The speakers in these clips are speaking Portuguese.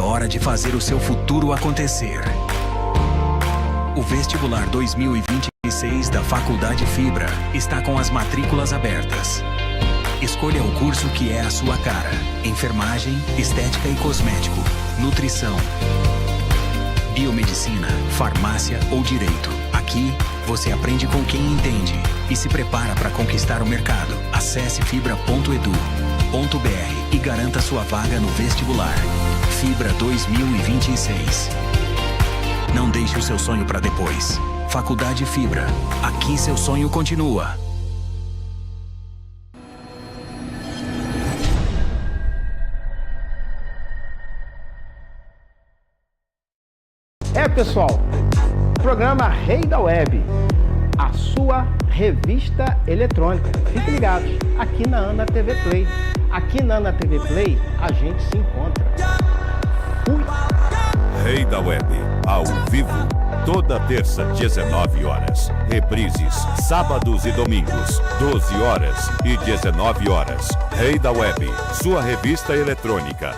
hora de fazer o seu futuro acontecer. O vestibular 2026 da Faculdade Fibra está com as matrículas abertas. Escolha o curso que é a sua cara: enfermagem, estética e cosmético, nutrição, biomedicina, farmácia ou direito. Aqui, você aprende com quem entende e se prepara para conquistar o mercado. Acesse fibra.edu.br e garanta sua vaga no vestibular. Fibra 2026. Não deixe o seu sonho para depois. Faculdade Fibra. Aqui seu sonho continua. Pessoal, programa Rei da Web, a sua revista eletrônica. Fiquem ligados, aqui na Ana TV Play. Aqui na Ana TV Play, a gente se encontra. Fui! Rei da Web, ao vivo, toda terça, 19 horas. Reprises, sábados e domingos, 12 horas e 19 horas. Rei da Web, sua revista eletrônica.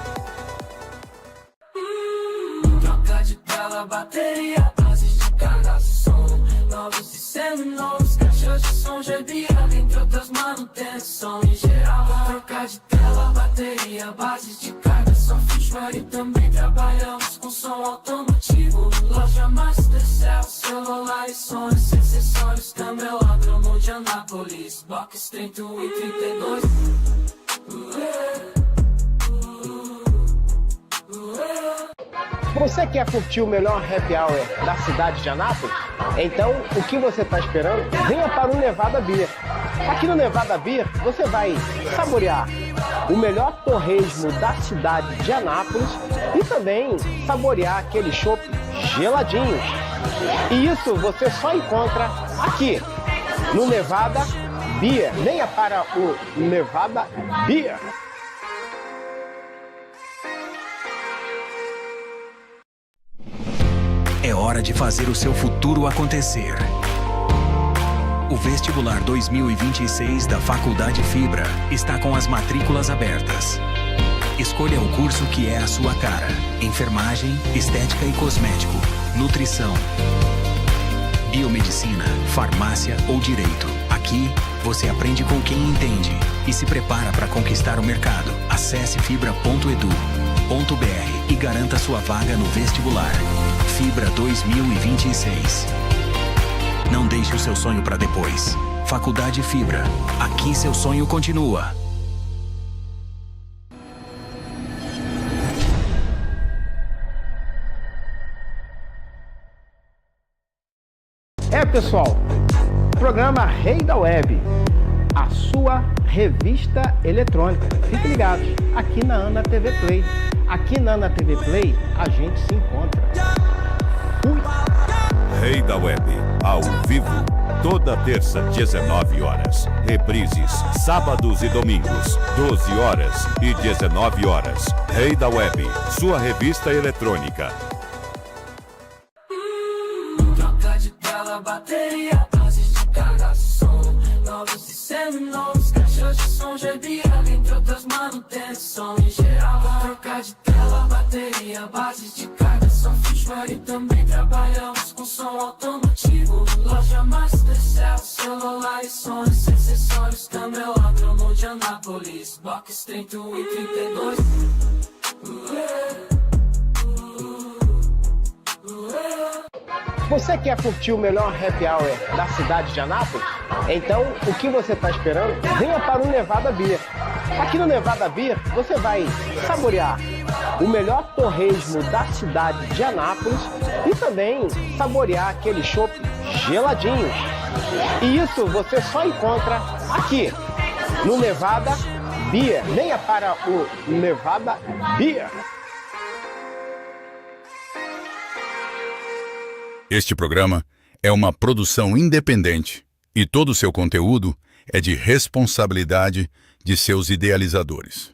Bateria, bases de carga, som, novos e seminovos, caixas de som, gerbia, entre outras manutenção em geral. Troca de tela, bateria, bases de carga, software e também trabalhamos com som automotivo. Loja Mastercell, celular e sons, acessórios, câmera, ladrão de Anápolis, box 31 e 32. Você quer curtir o melhor happy hour da cidade de Anápolis? Então, o que você está esperando? Venha para o Nevada Beer. Aqui no Nevada Beer, você vai saborear o melhor torresmo da cidade de Anápolis e também saborear aqueles chopp geladinhos. E isso você só encontra aqui no Nevada Beer. Venha para o Nevada Beer. É hora de fazer o seu futuro acontecer. O vestibular 2026 da Faculdade Fibra está com as matrículas abertas. Escolha o curso que é a sua cara: enfermagem, estética e cosmético, nutrição, biomedicina, farmácia ou direito. Aqui, você aprende com quem entende e se prepara para conquistar o mercado. Acesse fibra.edu.br e garanta sua vaga no vestibular. Fibra 2026. Não deixe o seu sonho para depois. Faculdade Fibra. Aqui seu sonho continua. Pessoal, programa Rei da Web, a sua revista eletrônica. Fiquem ligados, aqui na Ana TV Play. Aqui na Ana TV Play, a gente se encontra. Fui! Rei da Web, ao vivo, toda terça, 19 horas. Reprises, sábados e domingos, 12 horas e 19 horas. Rei da Web, sua revista eletrônica. Troca de tela, bateria, bases de carga, som, novos e seminovos, caixas de som, gerbia, entre outras manutenção em geral. Troca de tela, bateria, bases de carga, software e também trabalhamos com som automotivo. Loja Mastercell, celular e sons, acessórios, câmera, ladrão de Anápolis, box 31 e 32. Você quer curtir o melhor happy hour da cidade de Anápolis? Então, o que você está esperando? Venha para o Nevada Beer. Aqui no Nevada Beer, você vai saborear o melhor torresmo da cidade de Anápolis e também saborear aqueles chopp geladinhos. E isso você só encontra aqui no Nevada Beer. Venha para o Nevada Beer. Este programa é uma produção independente e todo o seu conteúdo é de responsabilidade de seus idealizadores.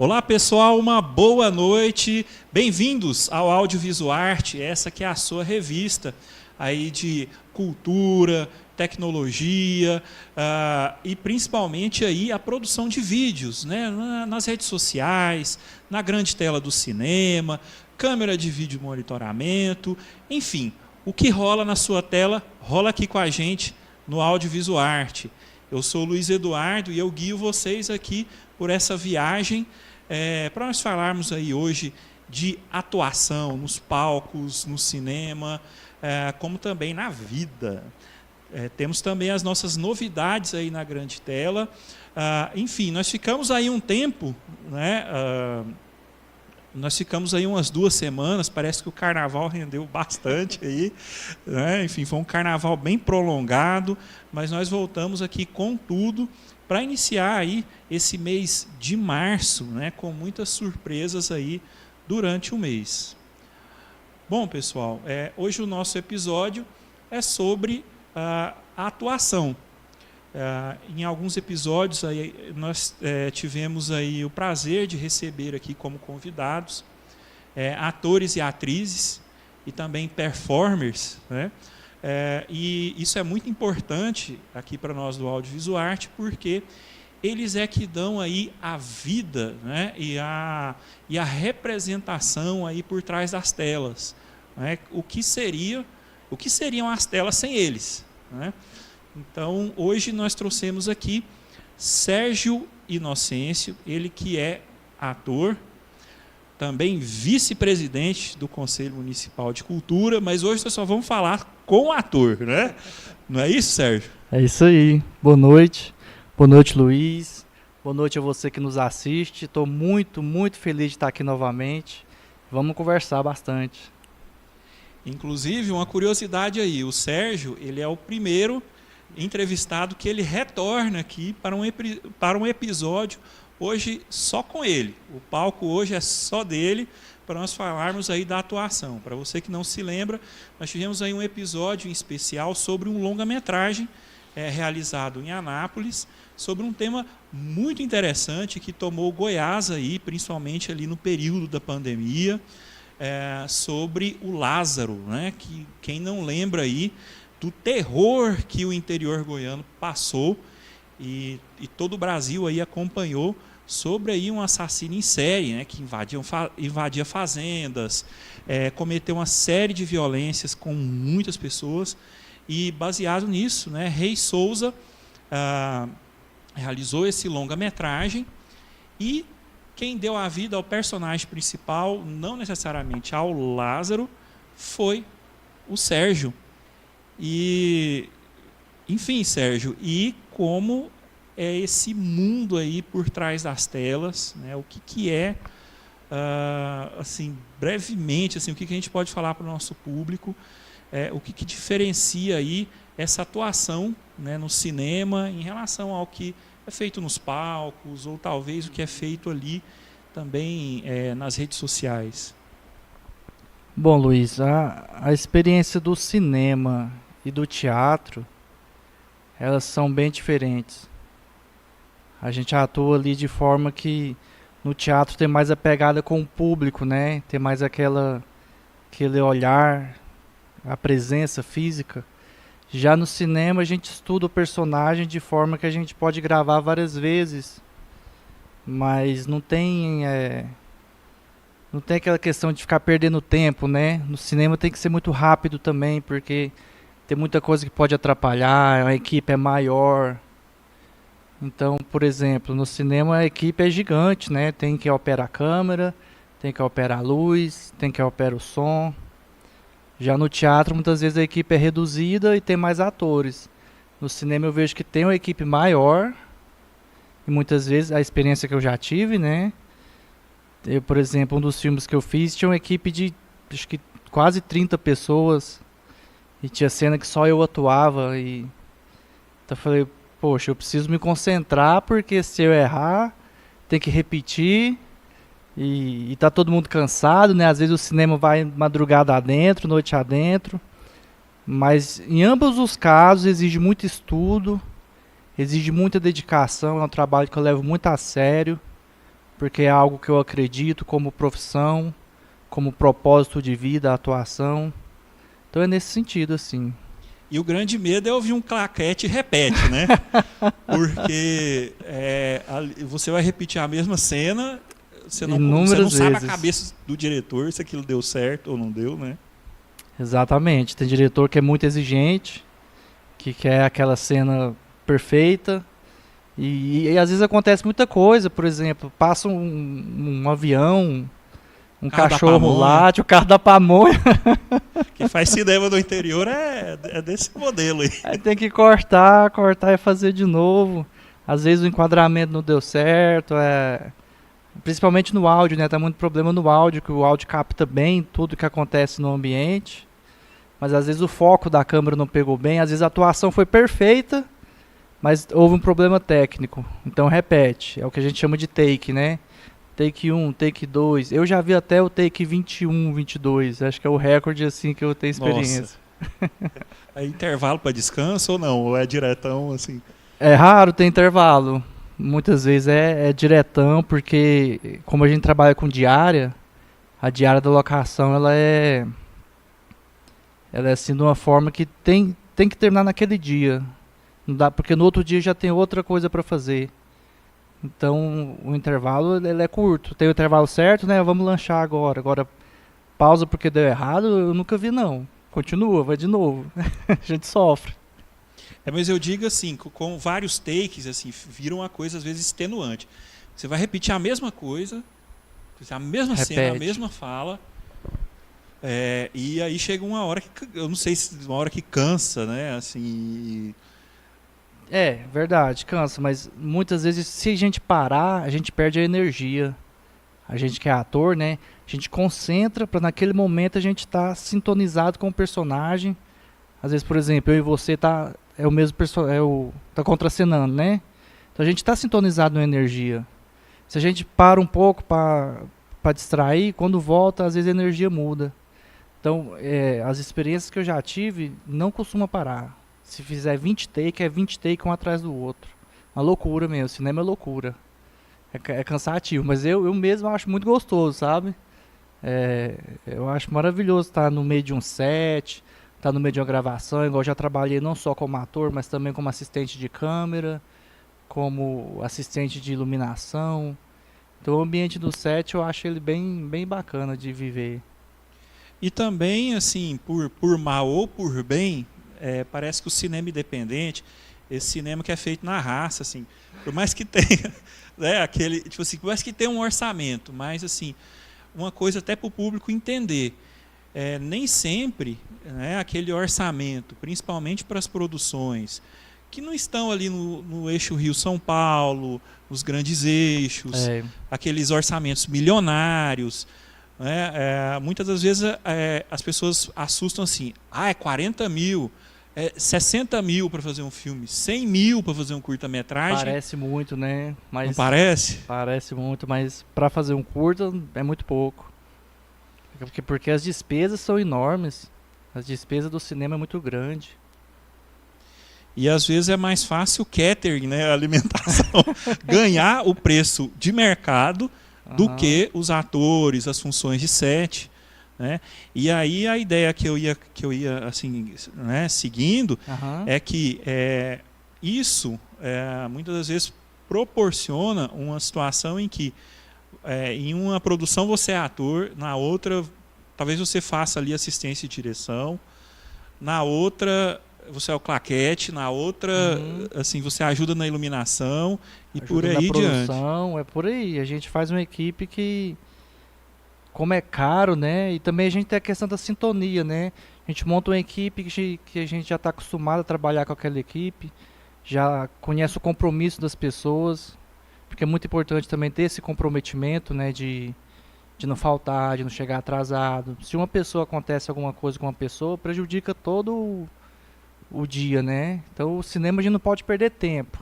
Olá pessoal, uma boa noite, bem-vindos ao Audiovisuarte, essa que é a sua revista aí de cultura, tecnologia e principalmente aí a produção de vídeos, né, nas redes sociais, na grande tela do cinema, câmera de vídeo monitoramento, enfim, o que rola na sua tela, rola aqui com a gente no Audiovisuarte. Eu sou o Luiz Eduardo e eu guio vocês aqui por essa viagem para nós falarmos aí hoje de atuação nos palcos, no cinema, como também na vida. Temos também as nossas novidades aí na grande tela. Enfim, nós ficamos aí um tempo, né, nós ficamos aí umas 2 semanas, parece que o carnaval rendeu bastante aí, né? Enfim, foi um carnaval bem prolongado, mas nós voltamos aqui com tudo para iniciar aí esse mês de março, né, com muitas surpresas aí durante o mês. Bom, pessoal, hoje o nosso episódio é sobre a atuação. Em alguns episódios aí, nós tivemos aí o prazer de receber aqui como convidados atores e atrizes e também performers, né? E isso é muito importante aqui para nós do Audiovisuarte, porque eles que dão aí a vida, né? e a representação aí por trás das telas, né? O que seriam as telas sem eles, né? Então, hoje nós trouxemos aqui Sérgio Inocêncio, ele que é ator, também vice-presidente do Conselho Municipal de Cultura, mas hoje nós só vamos falar com o ator, né? Não é isso, Sérgio? É isso aí. Boa noite. Boa noite, Luiz. Boa noite a você que nos assiste. Estou muito, muito feliz de estar aqui novamente. Vamos conversar bastante. Inclusive, uma curiosidade aí, o Sérgio, ele é o primeiro entrevistado que ele retorna aqui para um episódio hoje só com ele. O palco hoje é só dele para nós falarmos aí da atuação. Para você que não se lembra, nós tivemos aí um episódio em especial sobre um longa-metragem realizado em Anápolis, sobre um tema muito interessante que tomou Goiás aí, principalmente ali no período da pandemia, sobre o Lázaro, né? Que quem não lembra aí do terror que o interior goiano passou e todo o Brasil aí acompanhou sobre aí um assassino em série, né, que invadia fazendas, cometeu uma série de violências com muitas pessoas, e baseado nisso, né, Rei Souza realizou esse longa-metragem, e quem deu a vida ao personagem principal, não necessariamente ao Lázaro, foi o Sérgio. E, enfim, Sérgio, e como é esse mundo aí por trás das telas, né? O que é, assim, brevemente, assim, o que a gente pode falar para o nosso público, o que diferencia aí essa atuação, né, no cinema em relação ao que é feito nos palcos, ou talvez o que é feito ali também nas redes sociais. Bom, Luiz, a experiência do cinema e do teatro, elas são bem diferentes. A gente atua ali de forma que no teatro tem mais a pegada com o público, né? Tem mais aquele olhar, a presença física. Já no cinema a gente estuda o personagem de forma que a gente pode gravar várias vezes, mas não tem aquela questão de ficar perdendo tempo, né? No cinema tem que ser muito rápido também, porque tem muita coisa que pode atrapalhar, a equipe é maior. Então, por exemplo, no cinema a equipe é gigante, né? Tem que operar a câmera, tem que operar a luz, tem que operar o som. Já no teatro, muitas vezes a equipe é reduzida e tem mais atores. No cinema eu vejo que tem uma equipe maior, e muitas vezes a experiência que eu já tive, né? Eu, por exemplo, um dos filmes que eu fiz tinha uma equipe de acho que quase 30 pessoas, e tinha cena que só eu atuava, e então eu falei, poxa, eu preciso me concentrar, porque se eu errar, tem que repetir, e tá todo mundo cansado, né? Às vezes o cinema vai madrugada adentro, noite adentro, mas em ambos os casos exige muito estudo, exige muita dedicação, é um trabalho que eu levo muito a sério, porque é algo que eu acredito como profissão, como propósito de vida, atuação. Então é nesse sentido, assim. E o grande medo é ouvir um claquete e repete, né? Porque você vai repetir a mesma cena, você não sabe a vezes. cabeça do diretor se aquilo deu certo ou não deu, né? Exatamente. Tem diretor que é muito exigente, que quer aquela cena perfeita. E às vezes acontece muita coisa, por exemplo, passa um avião, um Carro da cachorro pamonha. late, o carro da pamonha. Quem faz cinema no interior é desse modelo aí. Aí tem que cortar e fazer de novo. Às vezes o enquadramento não deu certo, principalmente no áudio, né? Tá muito problema no áudio, que o áudio capta bem tudo que acontece no ambiente. Mas às vezes o foco da câmera não pegou bem, às vezes a atuação foi perfeita, mas houve um problema técnico. Então repete, é o que a gente chama de take, né? Take 1, take 2. Eu já vi até o take 21, 22. Acho que é o recorde assim que eu tenho experiência. É intervalo para descanso ou não? Ou é diretão assim? É raro ter intervalo. Muitas vezes é diretão, porque como a gente trabalha com diária, a diária da locação ela é assim de uma forma que tem que terminar naquele dia. Não dá, porque no outro dia já tem outra coisa para fazer. Então o intervalo ele é curto. Tem o intervalo certo, né? Vamos lanchar agora. Agora pausa porque deu errado, eu nunca vi não. Continua, vai de novo. A gente sofre. Mas eu digo assim, com vários takes, assim, vira uma coisa às vezes extenuante. Você vai repetir a mesma coisa, a mesma cena, a mesma fala, e aí chega uma hora que, eu não sei se uma hora que cansa, né? Assim. É, verdade, cansa, mas muitas vezes se a gente parar, a gente perde a energia. A gente que é ator, né? A gente concentra para naquele momento a gente estar sintonizado com o personagem. Às vezes, por exemplo, eu e você tá contracenando, né? Então a gente está sintonizado na energia. Se a gente para um pouco para distrair, quando volta, às vezes a energia muda. Então, as experiências que eu já tive, não costuma parar. Se fizer 20 take, é 20 take um atrás do outro. Uma loucura mesmo, cinema é loucura. É cansativo, mas eu mesmo acho muito gostoso, sabe? Eu acho maravilhoso estar no meio de um set, estar no meio de uma gravação, igual eu já trabalhei não só como ator, mas também como assistente de câmera, como assistente de iluminação. Então o ambiente do set eu acho ele bem, bem bacana de viver. E também, assim, por mal ou por bem, parece que o cinema independente, esse cinema que é feito na raça, assim, por mais que tenha, né, aquele, tipo assim, por mais que tenha um orçamento, mas assim, uma coisa até para o público entender, nem sempre, né, aquele orçamento, principalmente para as produções que não estão ali no eixo Rio-São Paulo, nos grandes eixos, aqueles orçamentos milionários, né, muitas das vezes as pessoas assustam assim, é 40 mil, 60 mil para fazer um filme, 100 mil para fazer um curta-metragem. Parece muito, né? Mas não parece? Parece muito, mas para fazer um curta é muito pouco. Porque as despesas são enormes. As despesas do cinema é muito grande. E às vezes é mais fácil o catering, né, a alimentação, ganhar o preço de mercado do que os atores, as funções de set. Né? E aí a ideia que eu ia assim, né, seguindo é que isso muitas das vezes proporciona uma situação em que em uma produção você é ator, na outra talvez você faça ali assistência e direção, na outra você é o claquete, na outra assim você ajuda na iluminação e por aí na produção, diante. É por aí. A gente faz uma equipe que, como é caro, né? E também a gente tem a questão da sintonia, né? A gente monta uma equipe que a gente já está acostumado a trabalhar com aquela equipe, já conhece o compromisso das pessoas, porque é muito importante também ter esse comprometimento, né? De não faltar, de não chegar atrasado. Se uma pessoa acontece alguma coisa com uma pessoa, prejudica todo o dia, né? Então o cinema a gente não pode perder tempo,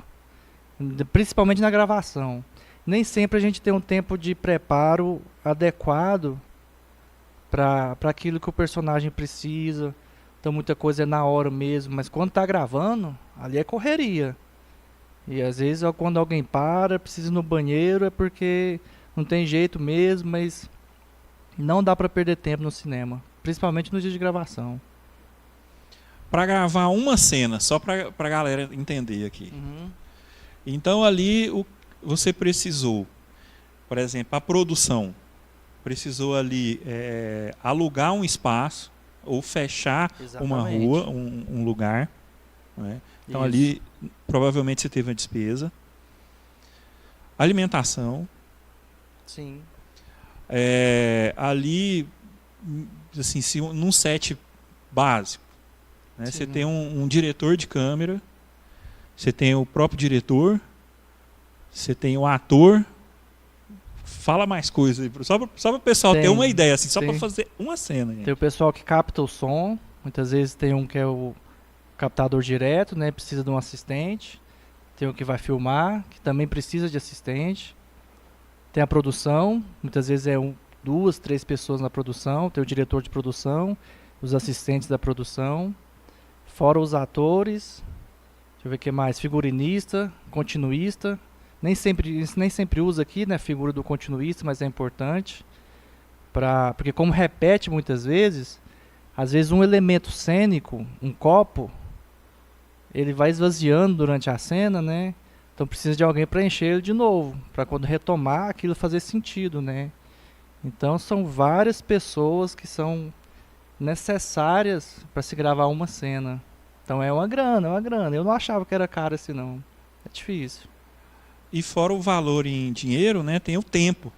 principalmente na gravação. Nem sempre a gente tem um tempo de preparo adequado para aquilo que o personagem precisa. Então muita coisa é na hora mesmo, mas quando está gravando, ali é correria. E às vezes quando alguém precisa ir no banheiro, é porque não tem jeito mesmo, mas não dá para perder tempo no cinema, principalmente no dia de gravação. Para gravar uma cena, só para a galera entender aqui. Então ali você precisou, por exemplo, a produção precisou ali alugar um espaço ou fechar uma rua, um lugar, né? Então ali provavelmente você teve uma despesa. Alimentação. Sim. Ali, assim, num set básico, né? Você tem um diretor de câmera, você tem o próprio diretor, você tem o ator. Fala mais coisas aí, só para o pessoal ter uma ideia, assim, só para fazer uma cena. Tem o pessoal que capta o som, muitas vezes tem um que é o captador direto, né? Precisa de um assistente. Tem o que vai filmar, que também precisa de assistente. Tem a produção, muitas vezes é 2, 3 pessoas na produção. Tem o diretor de produção, os assistentes da produção, fora os atores. Deixa eu ver o que mais. Figurinista, continuista. Nem sempre usa aqui, né, a figura do continuista, mas é importante. Porque como repete muitas vezes, às vezes um elemento cênico, um copo, ele vai esvaziando durante a cena, né? Então precisa de alguém para encher ele de novo, para quando retomar aquilo fazer sentido, né? Então são várias pessoas que são necessárias para se gravar uma cena. Então é uma grana. Eu não achava que era caro assim, não. É difícil. E fora o valor em dinheiro, né, tem o tempo.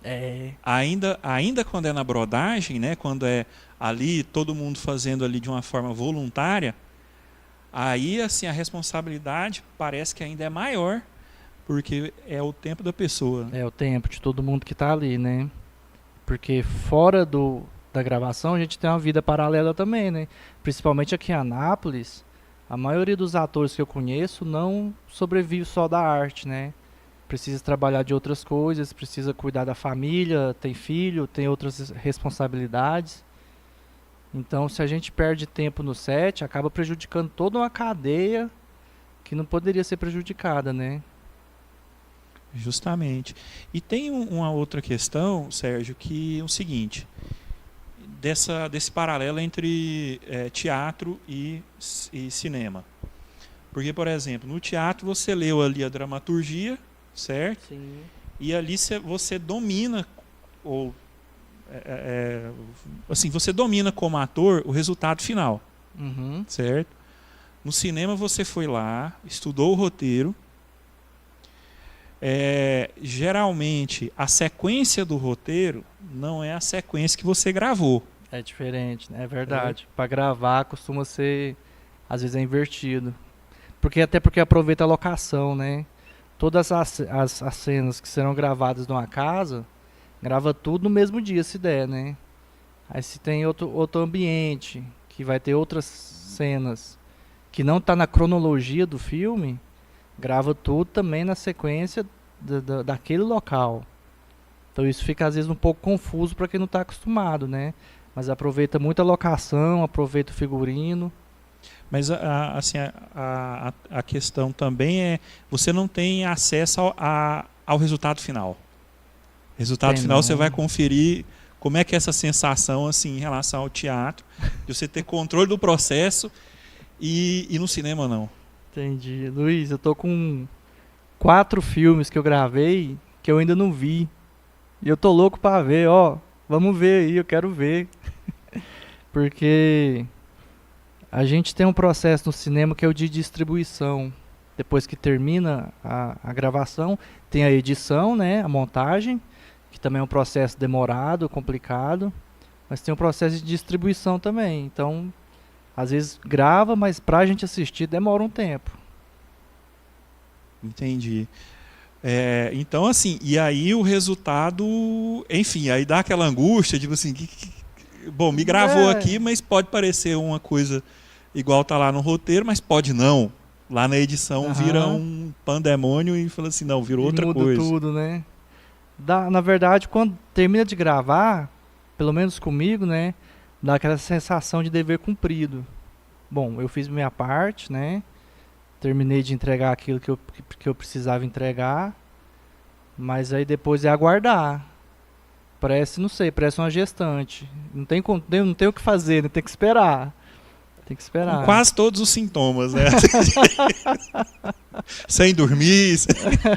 Ainda quando é na brodagem, né, quando é ali todo mundo fazendo ali de uma forma voluntária, aí assim a responsabilidade parece que ainda é maior, porque é o tempo da pessoa. É o tempo de todo mundo que está ali, né? Porque fora da gravação a gente tem uma vida paralela também, né? Principalmente aqui em Anápolis, a maioria dos atores que eu conheço não sobrevive só da arte, né? Precisa trabalhar de outras coisas, precisa cuidar da família, tem filho, tem outras responsabilidades. Então, se a gente perde tempo no set, acaba prejudicando toda uma cadeia que não poderia ser prejudicada, né? Justamente. E tem uma outra questão, Sérgio, que é o seguinte, desse paralelo entre teatro e cinema. Porque, por exemplo, no teatro você leu ali a dramaturgia, certo? Sim. E ali você domina, ou assim, você domina como ator o resultado final, certo? No cinema você foi lá, estudou o roteiro. Geralmente a sequência do roteiro não é a sequência que você gravou. É diferente, né? É verdade. Para gravar costuma ser, às vezes é invertido. Até porque aproveita a locação, né? Todas as cenas que serão gravadas numa casa, grava tudo no mesmo dia, se der, né? Aí se tem outro ambiente, que vai ter outras cenas, que não está na cronologia do filme, grava tudo também na sequência daquele local. Então isso fica às vezes um pouco confuso para quem não está acostumado, né? Mas aproveita muito a locação, aproveita o figurino. Mas assim, a questão também é, você não tem acesso ao resultado final. Resultado final não. Você vai conferir como é que é essa sensação assim, em relação ao teatro, de você ter controle do processo e no cinema não. Entendi. Luiz, eu tô com 4 filmes que eu gravei que eu ainda não vi. E eu tô louco pra ver, ó. Vamos ver aí, eu quero ver. Porque a gente tem um processo no cinema que é o de distribuição. Depois que termina a gravação, tem a edição, né, a montagem, que também é um processo demorado, complicado. Mas tem um processo de distribuição também. Então, às vezes grava, mas pra gente assistir demora um tempo. Entendi. Então, assim, e aí o resultado, enfim, aí dá aquela angústia, tipo assim, bom, me gravou aqui, mas pode parecer uma coisa igual tá lá no roteiro, mas pode não. Lá na edição vira um pandemônio e fala assim, não, virou outra coisa. Muda tudo, né? Na verdade, quando termina de gravar, pelo menos comigo, né, dá aquela sensação de dever cumprido. Bom, eu fiz minha parte, né? Terminei de entregar aquilo que eu precisava entregar, mas aí depois é aguardar. Parece, não sei, parece uma gestante. Não tem o que fazer, né? Tem que esperar. Tem que esperar. Com quase todos os sintomas, né? Sem dormir,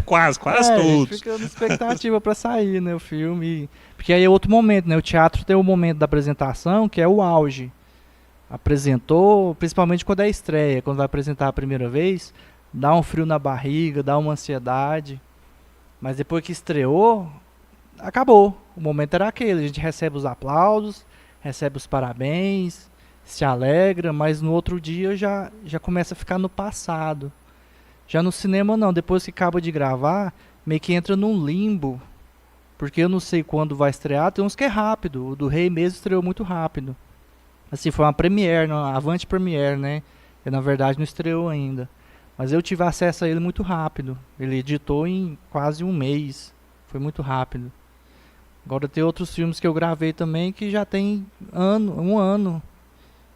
quase A gente todos. fica na expectativa para sair, né, o filme. Porque aí é outro momento, né? O teatro tem o momento da apresentação, que é o auge. Apresentou, principalmente quando é a estreia, quando vai apresentar a primeira vez, dá um frio na barriga, dá uma ansiedade. Mas depois que estreou, acabou. O momento era aquele, a gente recebe os aplausos, recebe os parabéns, se alegra, mas no outro dia já começa a ficar no passado. Já no cinema não, depois que acaba de gravar, meio que entra num limbo, porque eu não sei quando vai estrear, tem uns que é rápido, o do Rei mesmo estreou muito rápido. Assim, foi uma premiere, uma Avante Premiere, né? E, na verdade não estreou ainda. Mas eu tive acesso a ele muito rápido, ele editou em quase um mês, foi muito rápido. Agora tem outros filmes que eu gravei também que já tem um ano.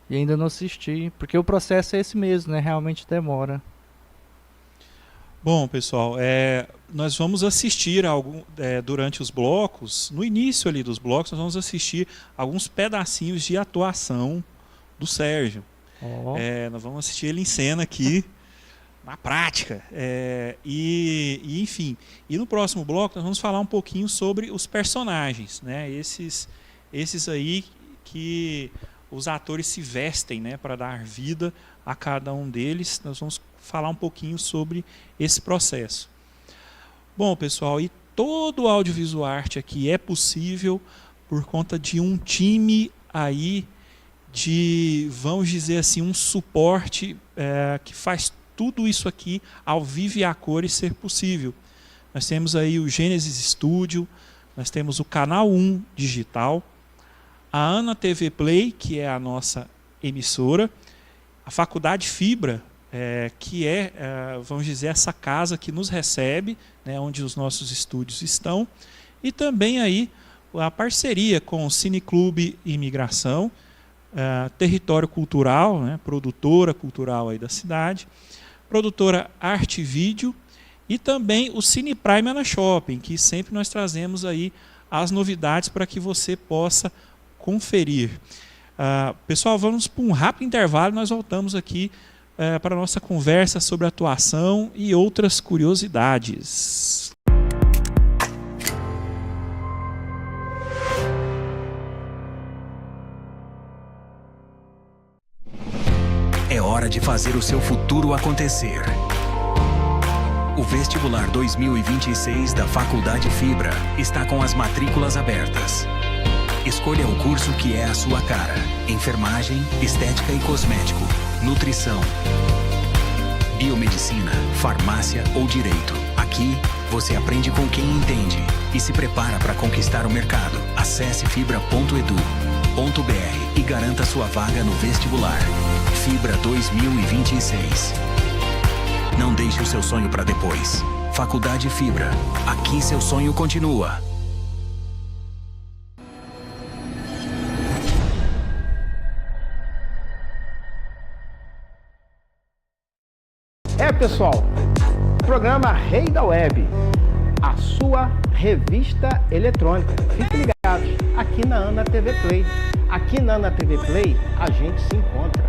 E ainda não assisti, porque o processo é esse mesmo, né? Realmente demora. Bom, pessoal, nós vamos assistir durante os blocos, no início ali dos blocos, nós vamos assistir alguns pedacinhos de atuação do Sérgio. Nós vamos assistir ele em cena aqui, na prática. Enfim, e no próximo bloco nós vamos falar um pouquinho sobre os personagens, né? Esses aí que os atores se vestem, né, para dar vida a cada um deles. Nós vamos falar um pouquinho sobre esse processo. Bom, pessoal, e todo o audiovisual arte aqui é possível por conta de um time aí de, vamos dizer assim, um suporte que faz tudo isso aqui ao vivo e a cores ser possível. Nós temos aí o Gênesis Studio, nós temos o Canal 1 Digital, a Ana TV Play, que é a nossa emissora, a Faculdade Fibra, que vamos dizer, essa casa que nos recebe, né, onde os nossos estúdios estão, e também aí a parceria com o Cineclube Imigração, Território Cultural, né, produtora cultural aí da cidade, produtora Arte Vídeo, e também o Cine Prime Ana Shopping, que sempre nós trazemos aí as novidades para que você possa conferir. Pessoal, vamos para um rápido intervalo, nós voltamos aqui para a nossa conversa sobre atuação e outras curiosidades. É hora de fazer o seu futuro acontecer. O Vestibular 2026 da Faculdade Fibra está com as matrículas abertas. Escolha o curso que é a sua cara: enfermagem, estética e cosmético, nutrição, biomedicina, farmácia ou direito. Aqui, você aprende com quem entende e se prepara para conquistar o mercado. Acesse fibra.edu.br e garanta sua vaga no vestibular. Fibra 2026. Não deixe o seu sonho para depois. Faculdade Fibra. Aqui seu sonho continua. Pessoal, programa Rei da Web, a sua revista eletrônica. Fiquem ligados aqui na Ana TV Play. Aqui na Ana TV Play a gente se encontra.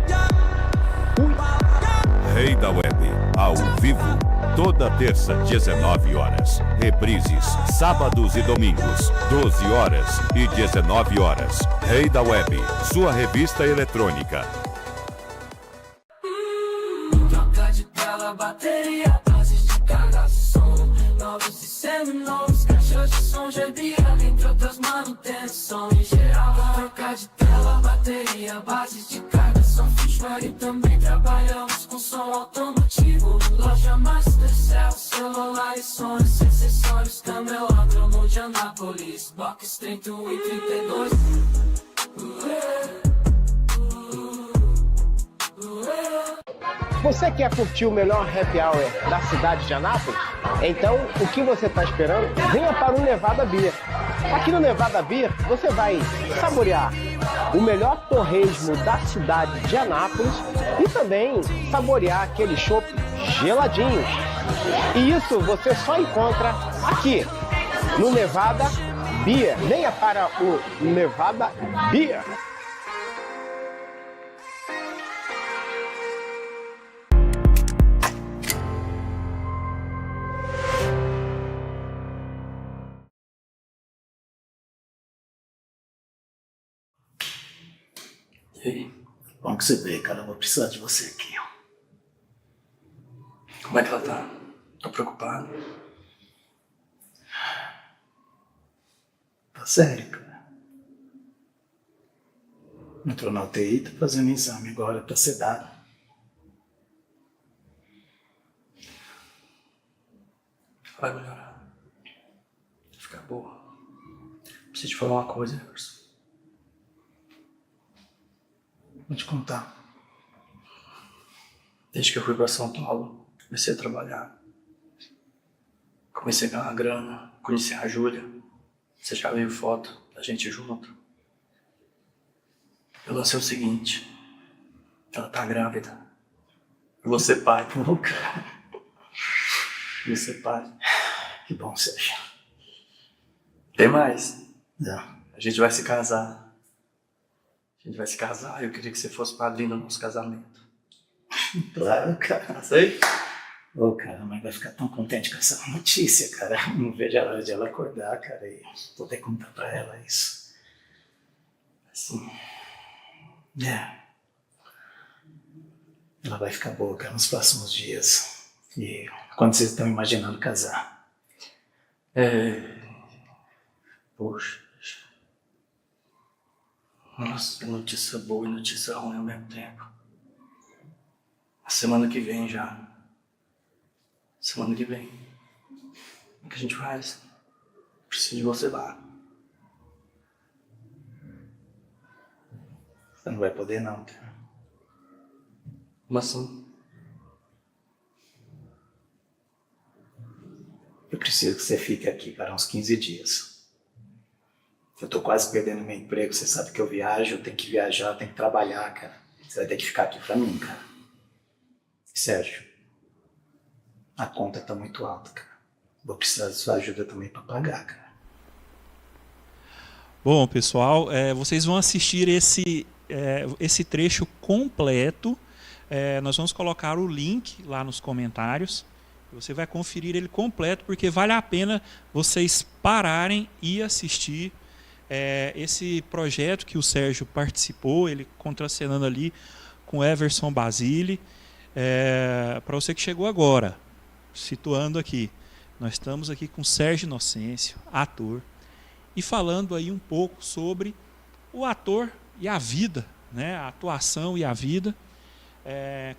Fui! Rei da Web, ao vivo, toda terça, 19 horas. Reprises, sábados e domingos, 12 horas e 19 horas. Rei da Web, sua revista eletrônica. Bateria, bases de carga, som, novos e seminovos, caixas de som, GBA, entre outras manutenção em geral. Troca de tela, bateria, bases de carga, som, fishware e também trabalhamos com som automotivo. Loja Mastercell, celular e sons, acessórios, câmera, cromo de Anápolis, box 31 e 32. Você quer curtir o melhor happy hour da cidade de Anápolis? Então, o que você está esperando? Venha para o Nevada Beer. Aqui no Nevada Beer, você vai saborear o melhor torresmo da cidade de Anápolis e também saborear aquele chopp geladinho. E isso você só encontra aqui no Nevada Beer. Venha para o Nevada Beer. E aí? Bom que você veio, cara. Eu vou precisar de você aqui, ó. Como é que ela tá? Tô preocupado. Tá sério, cara. Entrou na UTI, tá fazendo exame agora pra sedado. Vai melhorar. Vai ficar boa. Preciso te falar uma coisa, Emerson. Vou te contar. Desde que eu fui pra São Paulo, comecei a trabalhar. Comecei a ganhar uma grana, conheci a Júlia. Você já veio foto da gente junto. Eu lancei o seguinte. Ela tá grávida. Eu vou ser pai. Pô, cara. Vou ser pai. Que bom, Sérgio. Tem mais. Não. A gente vai se casar. A gente vai se casar. Eu queria que você fosse padrinho do nosso casamento. Claro, cara. Aceita? Ô, cara, a mãe vai ficar tão contente com essa notícia, cara. Não vejo a hora de ela acordar, cara, e poder contar pra ela isso. Assim. Ela vai ficar boa, cara, nos próximos dias. E quando vocês estão imaginando casar? Poxa. Nossa, notícia boa e notícia ruim ao mesmo tempo. A semana que vem já. Semana que vem. O que a gente faz? Preciso de você lá. Você não vai poder não, cara. Como assim? Eu preciso que você fique aqui, cara, uns 15 dias. Eu tô quase perdendo meu emprego, você sabe que eu viajo, eu tenho que viajar, eu tenho que trabalhar, cara. Você vai ter que ficar aqui pra mim, cara. Sérgio, a conta tá muito alta, cara. Vou precisar da sua ajuda também pra pagar, cara. Bom, pessoal, vocês vão assistir esse trecho completo. Nós vamos colocar o link lá nos comentários. Você vai conferir ele completo, porque vale a pena vocês pararem e assistir esse projeto que o Sérgio participou, ele contracenando ali com Everson Basile. Para você que chegou agora, situando aqui, nós estamos aqui com Sérgio Inocêncio, ator, e falando aí um pouco sobre o ator e a vida, né? A atuação e a vida,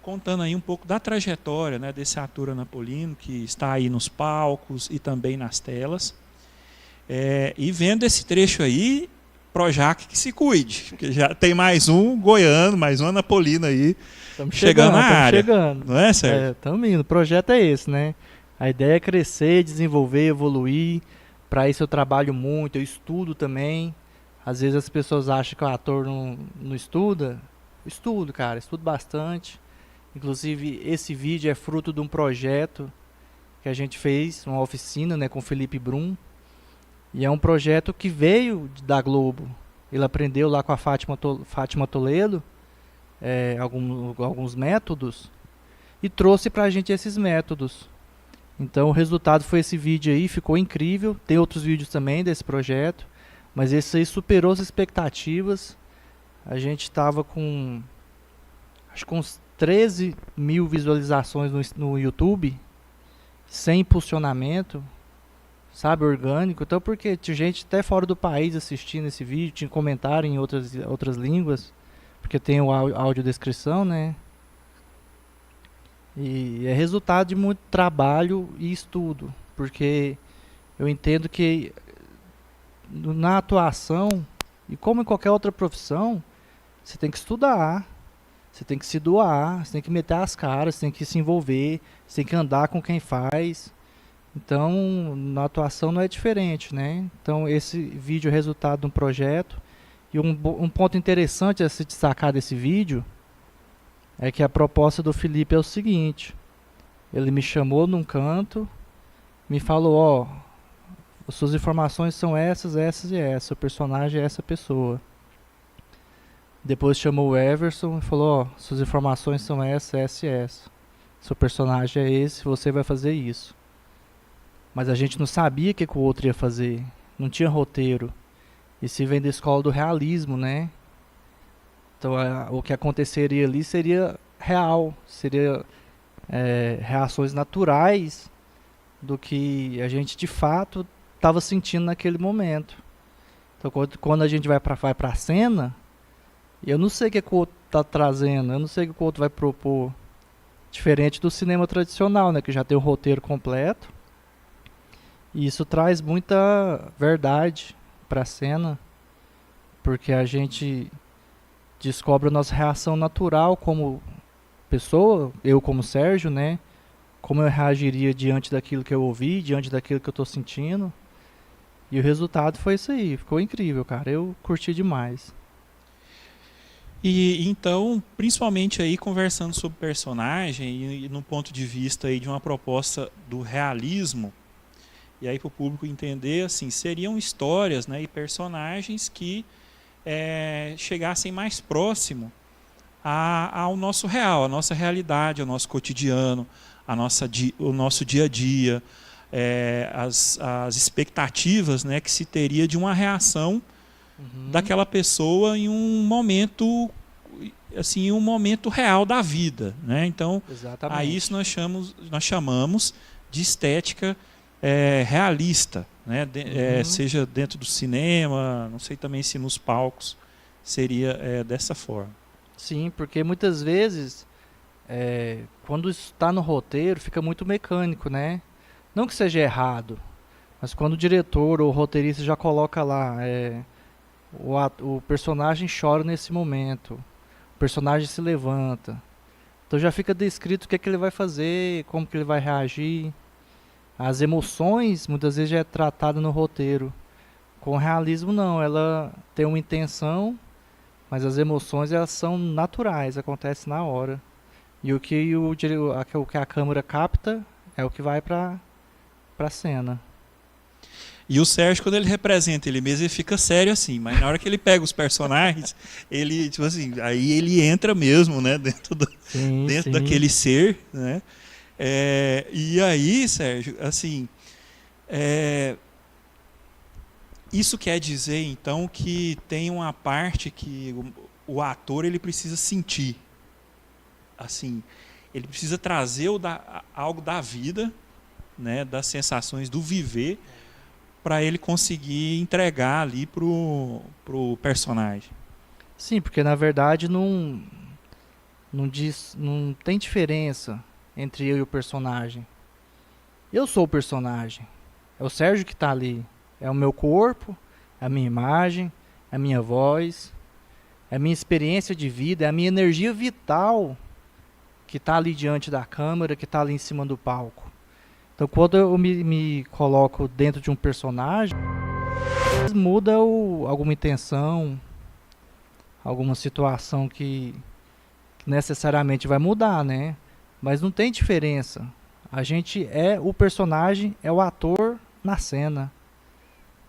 contando aí um pouco da trajetória, né, desse ator anapolino que está aí nos palcos e também nas telas. E vendo esse trecho aí, Projac que se cuide, porque já tem mais um goiano, mais um anapolino aí chegando na área. Chegando. Não é, Sérgio? Estamos indo. O projeto é esse, né? A ideia é crescer, desenvolver, evoluir. Para isso eu trabalho muito, eu estudo também. Às vezes as pessoas acham que o ator não estuda. Eu estudo, cara, estudo bastante. Inclusive, esse vídeo é fruto de um projeto que a gente fez, uma oficina, né, com o Felipe Brum. E é um projeto que veio da Globo. Ele aprendeu lá com a Fátima Toledo alguns métodos e trouxe pra gente esses métodos. Então o resultado foi esse vídeo aí, ficou incrível. Tem outros vídeos também desse projeto, mas esse aí superou as expectativas. A gente estava com, acho que uns 13 mil visualizações no YouTube, sem impulsionamento, sabe, orgânico. Então, porque tinha gente até fora do país assistindo esse vídeo, tinha comentário em outras línguas, porque tem o audiodescrição, né? E é resultado de muito trabalho e estudo, porque eu entendo que na atuação, e como em qualquer outra profissão, você tem que estudar, você tem que se doar, você tem que meter as caras, você tem que se envolver, você tem que andar com quem faz. Então, na atuação não é diferente, né? Então, esse vídeo é resultado de um projeto. E um ponto interessante a se destacar desse vídeo é que a proposta do Felipe é o seguinte: ele me chamou num canto, me falou, as suas informações são essas, essas e essas, o personagem é essa pessoa. Depois chamou o Everson e falou, ó, suas informações são essa e essa. Seu personagem é esse, você vai fazer isso. Mas a gente não sabia o que o outro ia fazer, não tinha roteiro. Isso vem da escola do realismo, né? Então o que aconteceria ali seria real, seria reações naturais do que a gente de fato estava sentindo naquele momento. Então quando a gente vai para a cena, eu não sei o que o outro está trazendo, eu não sei o que o outro vai propor. Diferente do cinema tradicional, né, que já tem o roteiro completo. E isso traz muita verdade para a cena, porque a gente descobre a nossa reação natural como pessoa, eu como Sérgio, né? Como eu reagiria diante daquilo que eu ouvi, diante daquilo que eu estou sentindo. E o resultado foi isso aí, ficou incrível, cara. Eu curti demais. E então, principalmente aí conversando sobre personagem e no ponto de vista aí de uma proposta do realismo, e aí para o público entender, assim, seriam histórias, né, e personagens que chegassem mais próximo ao nosso real, à nossa realidade, ao nosso cotidiano, o nosso dia a dia, as expectativas, né, que se teria de uma reação daquela pessoa em um momento, assim, um momento real da vida, né? Então, exatamente. a isso nós chamamos de estética realista, né? Seja dentro do cinema, não sei também se nos palcos seria dessa forma. Sim, porque muitas vezes quando está no roteiro fica muito mecânico, né? Não que seja errado, mas quando o diretor ou o roteirista já coloca lá o personagem chora nesse momento, o personagem se levanta, então já fica descrito o que é que ele vai fazer, como que ele vai reagir. As emoções muitas vezes já é tratada no roteiro. Com o realismo não, ela tem uma intenção, mas as emoções elas são naturais, acontecem na hora. E o que a câmera capta é o que vai para a cena. E o Sérgio, quando ele representa ele mesmo, ele fica sério assim, mas na hora que ele pega os personagens, ele, tipo assim, aí ele entra mesmo, né, dentro daquele ser, né? E aí, Sérgio, assim, isso quer dizer, então, que tem uma parte que o ator ele precisa sentir, assim, ele precisa trazer algo da vida, né, das sensações do viver, para ele conseguir entregar ali pro personagem. Sim, porque na verdade não tem diferença entre eu e o personagem. Eu sou o personagem. É o Sérgio que está ali. É o meu corpo, é a minha imagem, é a minha voz, é a minha experiência de vida, é a minha energia vital que está ali diante da câmera, que está ali em cima do palco. Então, quando eu me coloco dentro de um personagem, muda alguma intenção, alguma situação que necessariamente vai mudar, né? Mas não tem diferença. A gente é o personagem, é o ator na cena.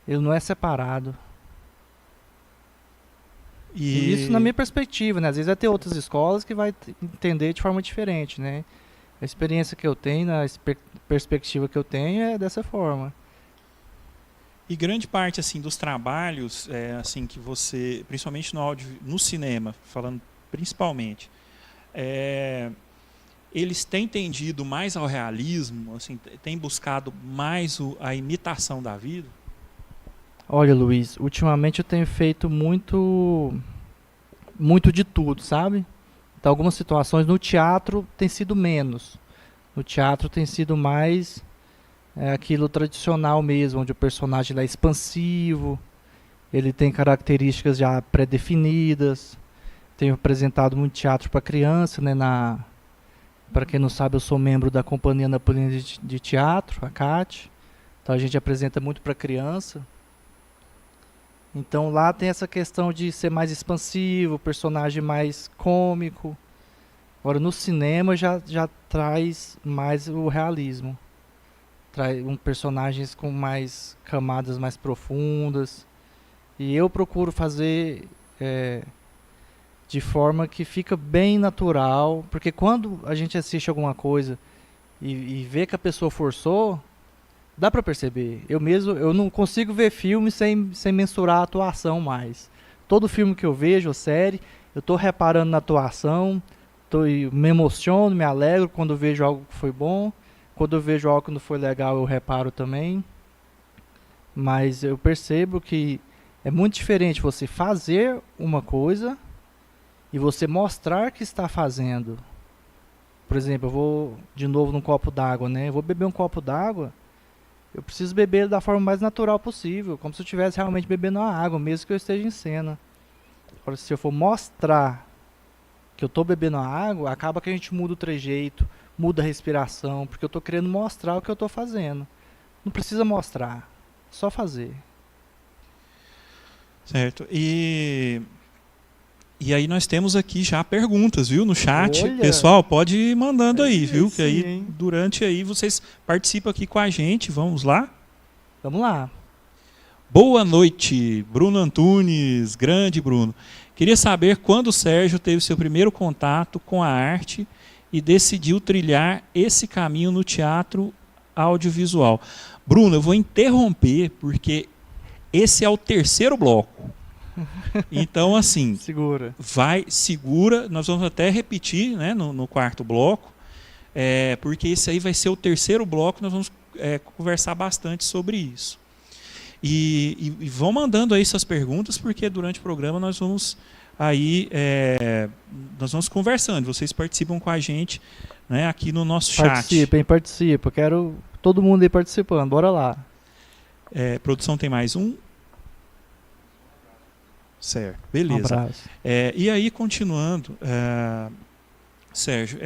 Ele não é separado. E isso na minha perspectiva, né? Às vezes vai ter outras escolas que vai entender de forma diferente, né? A experiência que eu tenho, a perspectiva que eu tenho é dessa forma. E grande parte assim dos trabalhos, assim que você, principalmente no áudio, no cinema, falando principalmente, eles têm tendido mais ao realismo, assim, têm buscado mais a imitação da vida? Olha, Luiz, ultimamente eu tenho feito muito de tudo, sabe? Então, algumas situações no teatro tem sido menos. No teatro tem sido mais aquilo tradicional mesmo, onde o personagem é expansivo, ele tem características já pré-definidas. Tenho apresentado muito teatro para criança, né? Para quem não sabe, eu sou membro da Companhia Napolina de Teatro, a CAT. Então a gente apresenta muito para criança. Então lá tem essa questão de ser mais expansivo, personagem mais cômico. Agora no cinema já traz mais o realismo. personagens com mais camadas mais profundas. E eu procuro fazer de forma que fica bem natural, porque quando a gente assiste alguma coisa e vê que a pessoa forçou, dá pra perceber. Eu não consigo ver filme sem mensurar a atuação mais. Todo filme que eu vejo, ou série, eu tô reparando na atuação, me emociono, me alegro quando eu vejo algo que foi bom. Quando eu vejo algo que não foi legal, eu reparo também. Mas eu percebo que é muito diferente você fazer uma coisa e você mostrar que está fazendo. Por exemplo, eu vou de novo num copo d'água, né? Eu vou beber um copo d'água, eu preciso beber ele da forma mais natural possível, como se eu estivesse realmente bebendo uma água, mesmo que eu esteja em cena. Agora, se eu for mostrar que eu estou bebendo a água, acaba que a gente muda o trejeito, muda a respiração, porque eu estou querendo mostrar o que eu estou fazendo. Não precisa mostrar, só fazer. Certo. E aí nós temos aqui já perguntas, viu, no chat. Olha, pessoal, pode ir mandando aí, viu? sim, Que aí, hein? durante aí, vocês participam aqui com a gente. Vamos lá? Vamos lá. Boa noite, Bruno Antunes, grande Bruno. Queria saber quando o Sérgio teve seu primeiro contato com a arte e decidiu trilhar esse caminho no teatro audiovisual. Bruno, eu vou interromper porque esse é o terceiro bloco. Então, assim, segura, nós vamos até repetir, né, no quarto bloco, porque esse aí vai ser o terceiro bloco, nós vamos conversar bastante sobre isso. E vão mandando aí suas perguntas, porque durante o programa nós vamos conversando, vocês participam com a gente, né, aqui no nosso chat. Participa, quero todo mundo aí participando, bora lá. Produção tem mais um? Certo, beleza. Um abraço. E aí, continuando, Sérgio,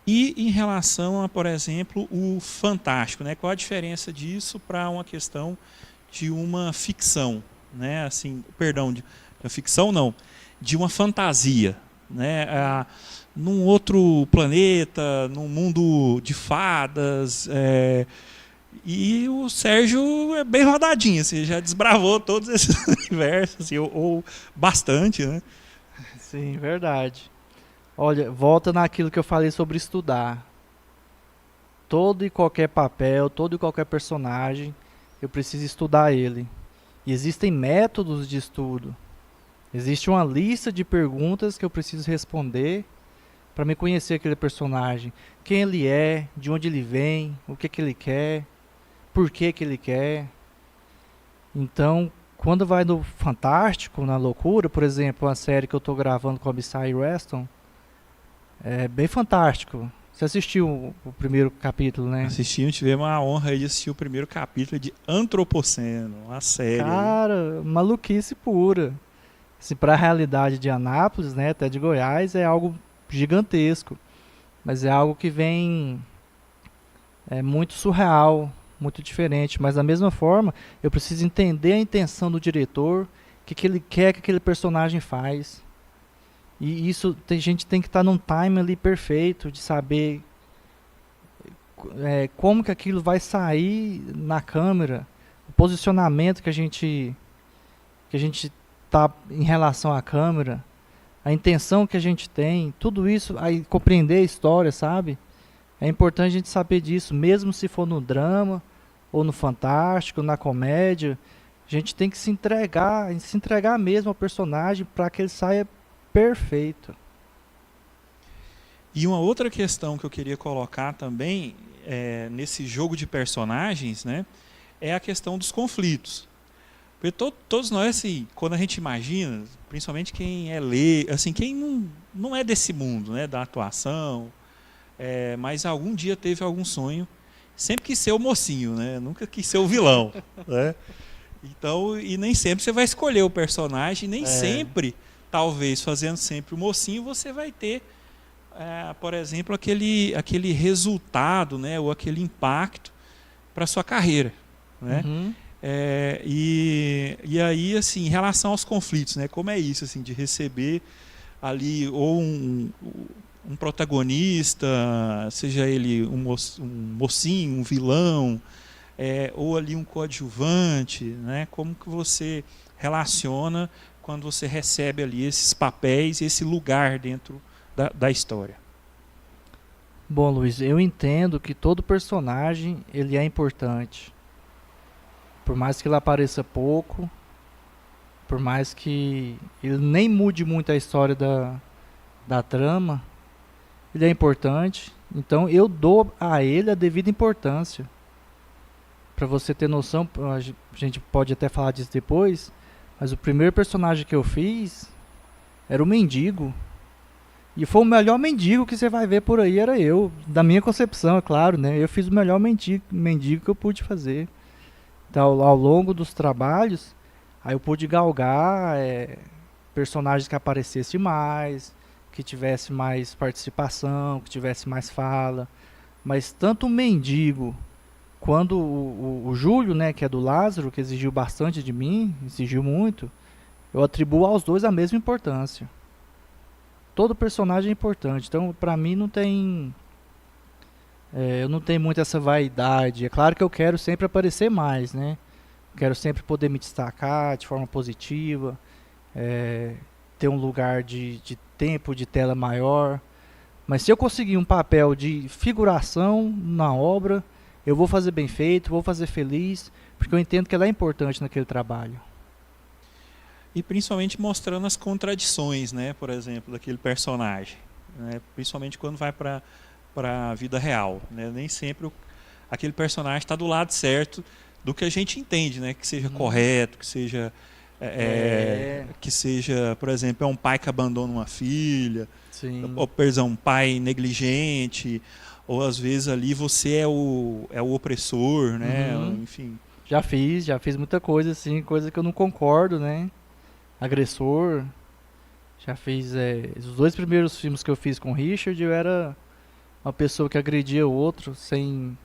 e em relação a, por exemplo, o fantástico, né? Qual a diferença disso para uma questão de uma ficção, né? Assim, perdão, de uma ficção não, de uma fantasia, né? Num outro planeta, num mundo de fadas. E o Sérgio é bem rodadinho, assim, já desbravou todos esses universos, assim, ou bastante, né? Sim, verdade. Olha, volta naquilo que eu falei sobre estudar. Todo e qualquer papel, todo e qualquer personagem, eu preciso estudar ele. E existem métodos de estudo. Existe uma lista de perguntas que eu preciso responder para me conhecer aquele personagem. Quem ele é, de onde ele vem, o que ele quer, por que ele quer. Então, quando vai no fantástico, na loucura, por exemplo, uma série que eu estou gravando com a Bissai Reston, é bem fantástico. Você assistiu o primeiro capítulo, né? Assistimos, tivemos a honra de assistir o primeiro capítulo de Antropoceno, uma série. Cara, maluquice pura. Assim, para a realidade de Anápolis, né, até de Goiás, é algo gigantesco. Mas é algo que vem muito surreal, muito diferente. Mas da mesma forma, eu preciso entender a intenção do diretor, o que ele quer que aquele personagem faz. E isso, a gente tem que estar num time ali perfeito, de saber como que aquilo vai sair na câmera, o posicionamento que a gente tá em relação à câmera, a intenção que a gente tem, tudo isso, aí compreender a história, sabe? É importante a gente saber disso, mesmo se for no drama, ou no fantástico, na comédia, a gente tem que se entregar mesmo ao personagem para que ele saia perfeito. E uma outra questão que eu queria colocar também nesse jogo de personagens, né, é a questão dos conflitos. Porque todos nós, assim, quando a gente imagina, principalmente quem assim, quem não é desse mundo, né, da atuação, mas algum dia teve algum sonho, sempre quis ser o mocinho, né, nunca quis ser o vilão, né? Então, e nem sempre você vai escolher o personagem, nem sempre, talvez fazendo sempre o mocinho, você vai ter, por exemplo, aquele resultado, né, ou aquele impacto para a sua carreira, né? Uhum. E aí, assim, em relação aos conflitos, né, como é isso, assim, de receber ali ou um protagonista, seja ele um mocinho, um vilão, ou ali um coadjuvante, né? Como que você relaciona quando você recebe ali esses papéis, esse lugar dentro da história? Bom, Luiz, eu entendo que todo personagem ele é importante. Por mais que ele apareça pouco, por mais que ele nem mude muito a história da trama, ele é importante. Então eu dou a ele a devida importância. Para você ter noção, a gente pode até falar disso depois, mas o primeiro personagem que eu fiz era o mendigo. E foi o melhor mendigo que você vai ver por aí, era eu. Da minha concepção, é claro, né? Eu fiz o melhor mendigo que eu pude fazer. Então, ao longo dos trabalhos, aí eu pude galgar personagens que aparecessem mais, que tivesse mais participação, que tivesse mais fala. Mas tanto o mendigo quanto o Júlio, né, que é do Lázaro, que exigiu bastante de mim, exigiu muito, eu atribuo aos dois a mesma importância. Todo personagem é importante, então para mim não tem... eu não tenho muito essa vaidade. É claro que eu quero sempre aparecer mais, né? Quero sempre poder me destacar de forma positiva, ter um lugar de tempo de tela maior. Mas se eu conseguir um papel de figuração na obra, eu vou fazer bem feito, vou fazer feliz, porque eu entendo que ela é importante naquele trabalho. E principalmente mostrando as contradições, né, por exemplo, daquele personagem, né, principalmente quando vai para a vida real, né, nem sempre aquele personagem está do lado certo do que a gente entende, né, que seja correto, que seja, por exemplo, é um pai que abandona uma filha, ou, perdão, um pai negligente, ou às vezes ali você é o opressor, né, enfim. Já fiz muita coisa assim, coisa que eu não concordo, né. Agressor. Já fiz os dois primeiros filmes que eu fiz com o Richard, eu era uma pessoa que agredia o outro sem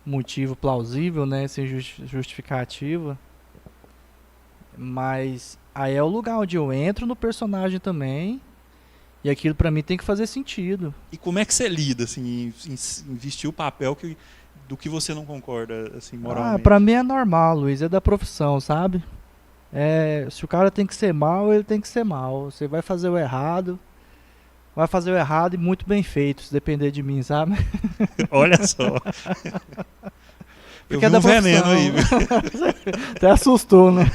motivo plausível, né, sem justificativa. Mas aí é o lugar onde eu entro no personagem também, e aquilo pra mim tem que fazer sentido. E como é que você lida assim, em vestir o papel do que você não concorda assim, moralmente? Pra mim é normal, Luiz, é da profissão, sabe? Se o cara tem que ser mal, ele tem que ser mal. Você vai fazer o errado, e muito bem feito, se depender de mim, sabe? Olha só. Porque eu vi um veneno aí. Até assustou, né?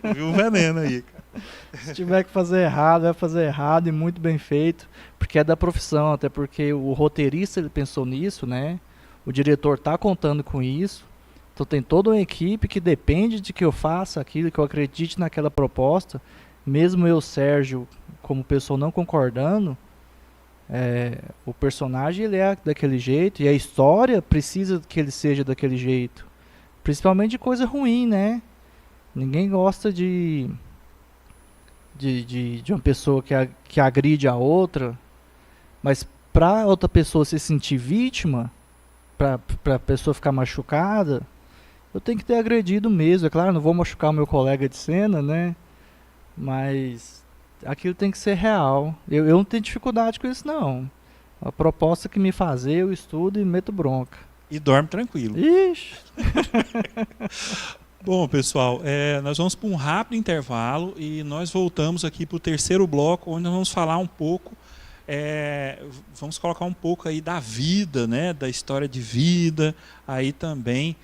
Eu vi um veneno aí, cara. Se tiver que fazer errado, vai fazer errado e muito bem feito, porque é da profissão, até porque o roteirista ele pensou nisso, né? O diretor tá contando com isso. Então tem toda uma equipe que depende de que eu faça aquilo, que eu acredite naquela proposta. Mesmo eu, Sérgio, como pessoa não concordando, o personagem ele é daquele jeito e a história precisa que ele seja daquele jeito. Principalmente de coisa ruim, né? Ninguém gosta de uma pessoa que agride a outra, mas para outra pessoa se sentir vítima, para a pessoa ficar machucada, eu tenho que ter agredido mesmo. É claro, não vou machucar o meu colega de cena, né? Mas aquilo tem que ser real. Eu não tenho dificuldade com isso, não. A proposta que me fazer, eu estudo e meto bronca. E dorme tranquilo. Ixi! Bom, pessoal, nós vamos para um rápido intervalo e nós voltamos aqui para o terceiro bloco, onde nós vamos falar um pouco, vamos colocar um pouco aí da vida, né? Da história de vida, aí também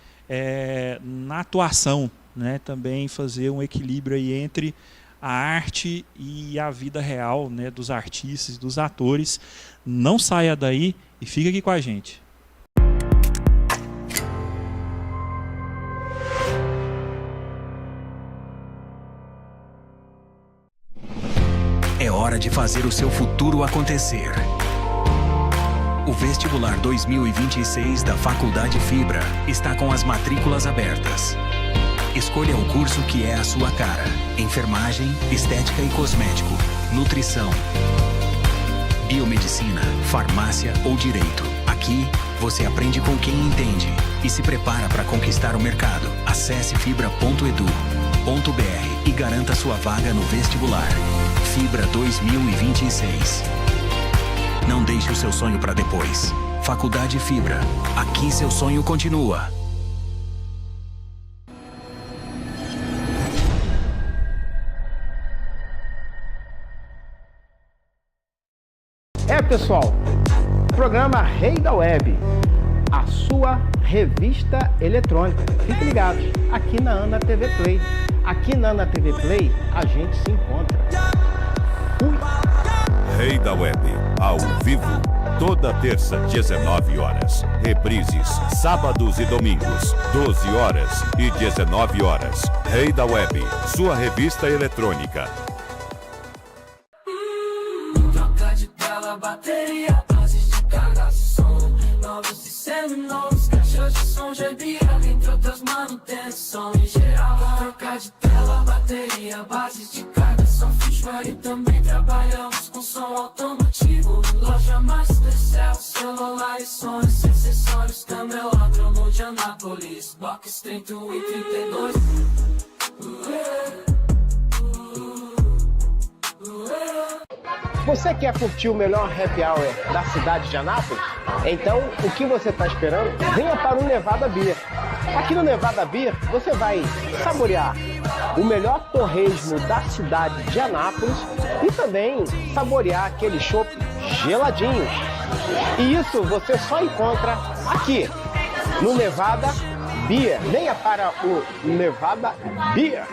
na atuação, né, também fazer um equilíbrio aí entre a arte e a vida real, né, dos artistas, dos atores. Não saia daí e fica aqui com a gente. É hora de fazer o seu futuro acontecer. O Vestibular 2026 da Faculdade Fibra está com as matrículas abertas. Escolha o curso que é a sua cara: enfermagem, estética e cosmético, nutrição, biomedicina, farmácia ou direito. Aqui você aprende com quem entende e se prepara para conquistar o mercado. Acesse fibra.edu.br e garanta sua vaga no vestibular. Fibra 2026. Não deixe o seu sonho para depois. Faculdade Fibra. Aqui seu sonho continua. Pessoal, programa Rei da Web, a sua revista eletrônica. Fique ligado, aqui na Ana TV Play. Aqui na Ana TV Play, a gente se encontra. Fui! Rei da Web, ao vivo, toda terça, 19 horas. Reprises, sábados e domingos, 12 horas e 19 horas. Rei da Web, sua revista eletrônica. Troca de tela, bateria, bases de carga, som, novos e seminovos, caixas de som, JBL, entre outras manutenção em geral. Troca de tela, bateria, bases de carga, som, fishware e também trabalhamos com som automotivo. Loja Mastercell, celular e sons, acessórios, camelódromo de Anápolis, box 31 e 32. Você quer curtir o melhor happy hour da cidade de Anápolis? Então, o que você está esperando? Venha para o Nevada Beer. Aqui no Nevada Beer, você vai saborear o melhor torresmo da cidade de Anápolis e também saborear aquele chopp geladinho. E isso você só encontra aqui no Nevada Beer. Venha para o Nevada Beer.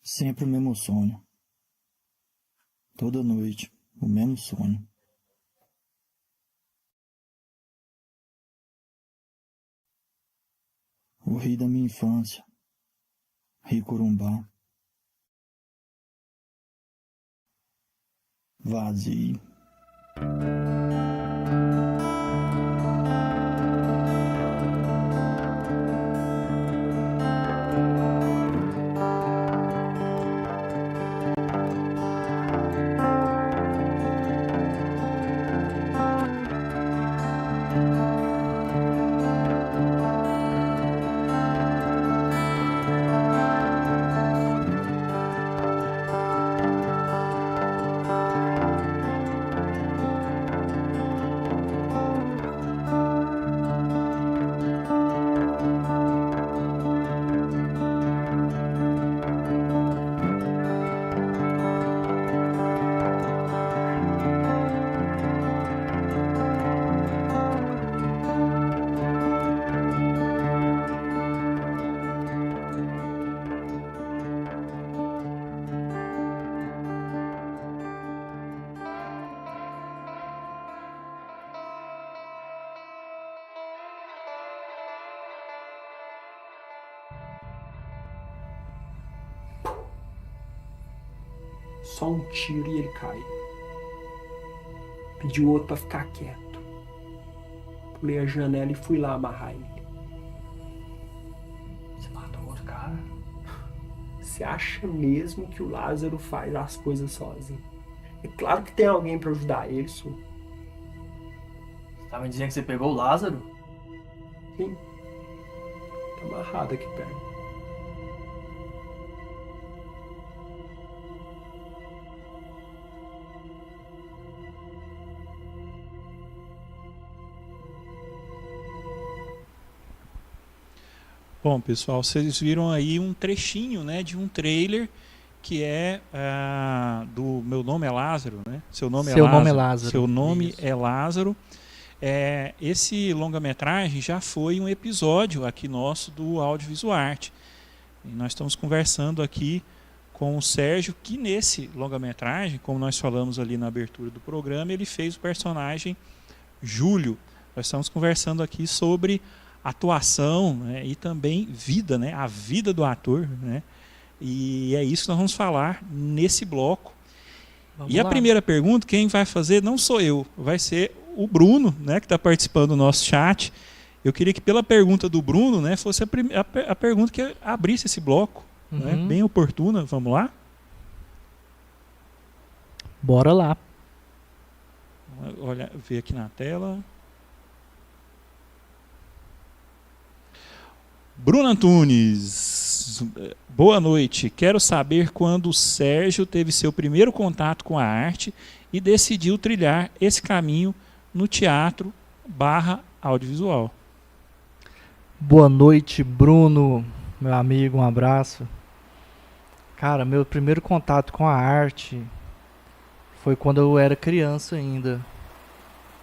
Sempre o mesmo sonho. Toda noite, o mesmo sonho. O rio da minha infância. Rio Corumbá. Vazio. Só um tiro e ele cai. Pedi o outro pra ficar quieto. Pulei a janela e fui lá amarrar ele. Você matou outro cara? Você acha mesmo que o Lázaro faz as coisas sozinho? É claro que tem alguém pra ajudar ele, senhor. Você tá me dizendo que você pegou o Lázaro? Sim. Tá amarrado aqui perto. Bom, pessoal, vocês viram aí um trechinho, né, de um trailer que é do Meu Nome é Lázaro, né? Seu nome é Lázaro. Seu nome Isso. é Lázaro. Esse longa-metragem já foi um episódio aqui nosso do Audiovisual Arte. E nós estamos conversando aqui com o Sérgio, que nesse longa-metragem, como nós falamos ali na abertura do programa, ele fez o personagem Júlio. Nós estamos conversando aqui sobre atuação, né, e também vida, né, a vida do ator, né, e é isso que nós vamos falar nesse bloco. Vamos e a lá. primeira pergunta, quem vai fazer não sou eu, vai ser o Bruno, né, que está participando do nosso chat. Eu queria que pela pergunta do Bruno, né, fosse a pergunta que abrisse esse bloco, né, bem oportuna. Vamos lá? Bora lá. ver aqui na tela. Bruno Antunes, boa noite. Quero saber quando o Sérgio teve seu primeiro contato com a arte e decidiu trilhar esse caminho no teatro / audiovisual. Boa noite, Bruno, meu amigo, um abraço. Cara, meu primeiro contato com a arte foi quando eu era criança ainda.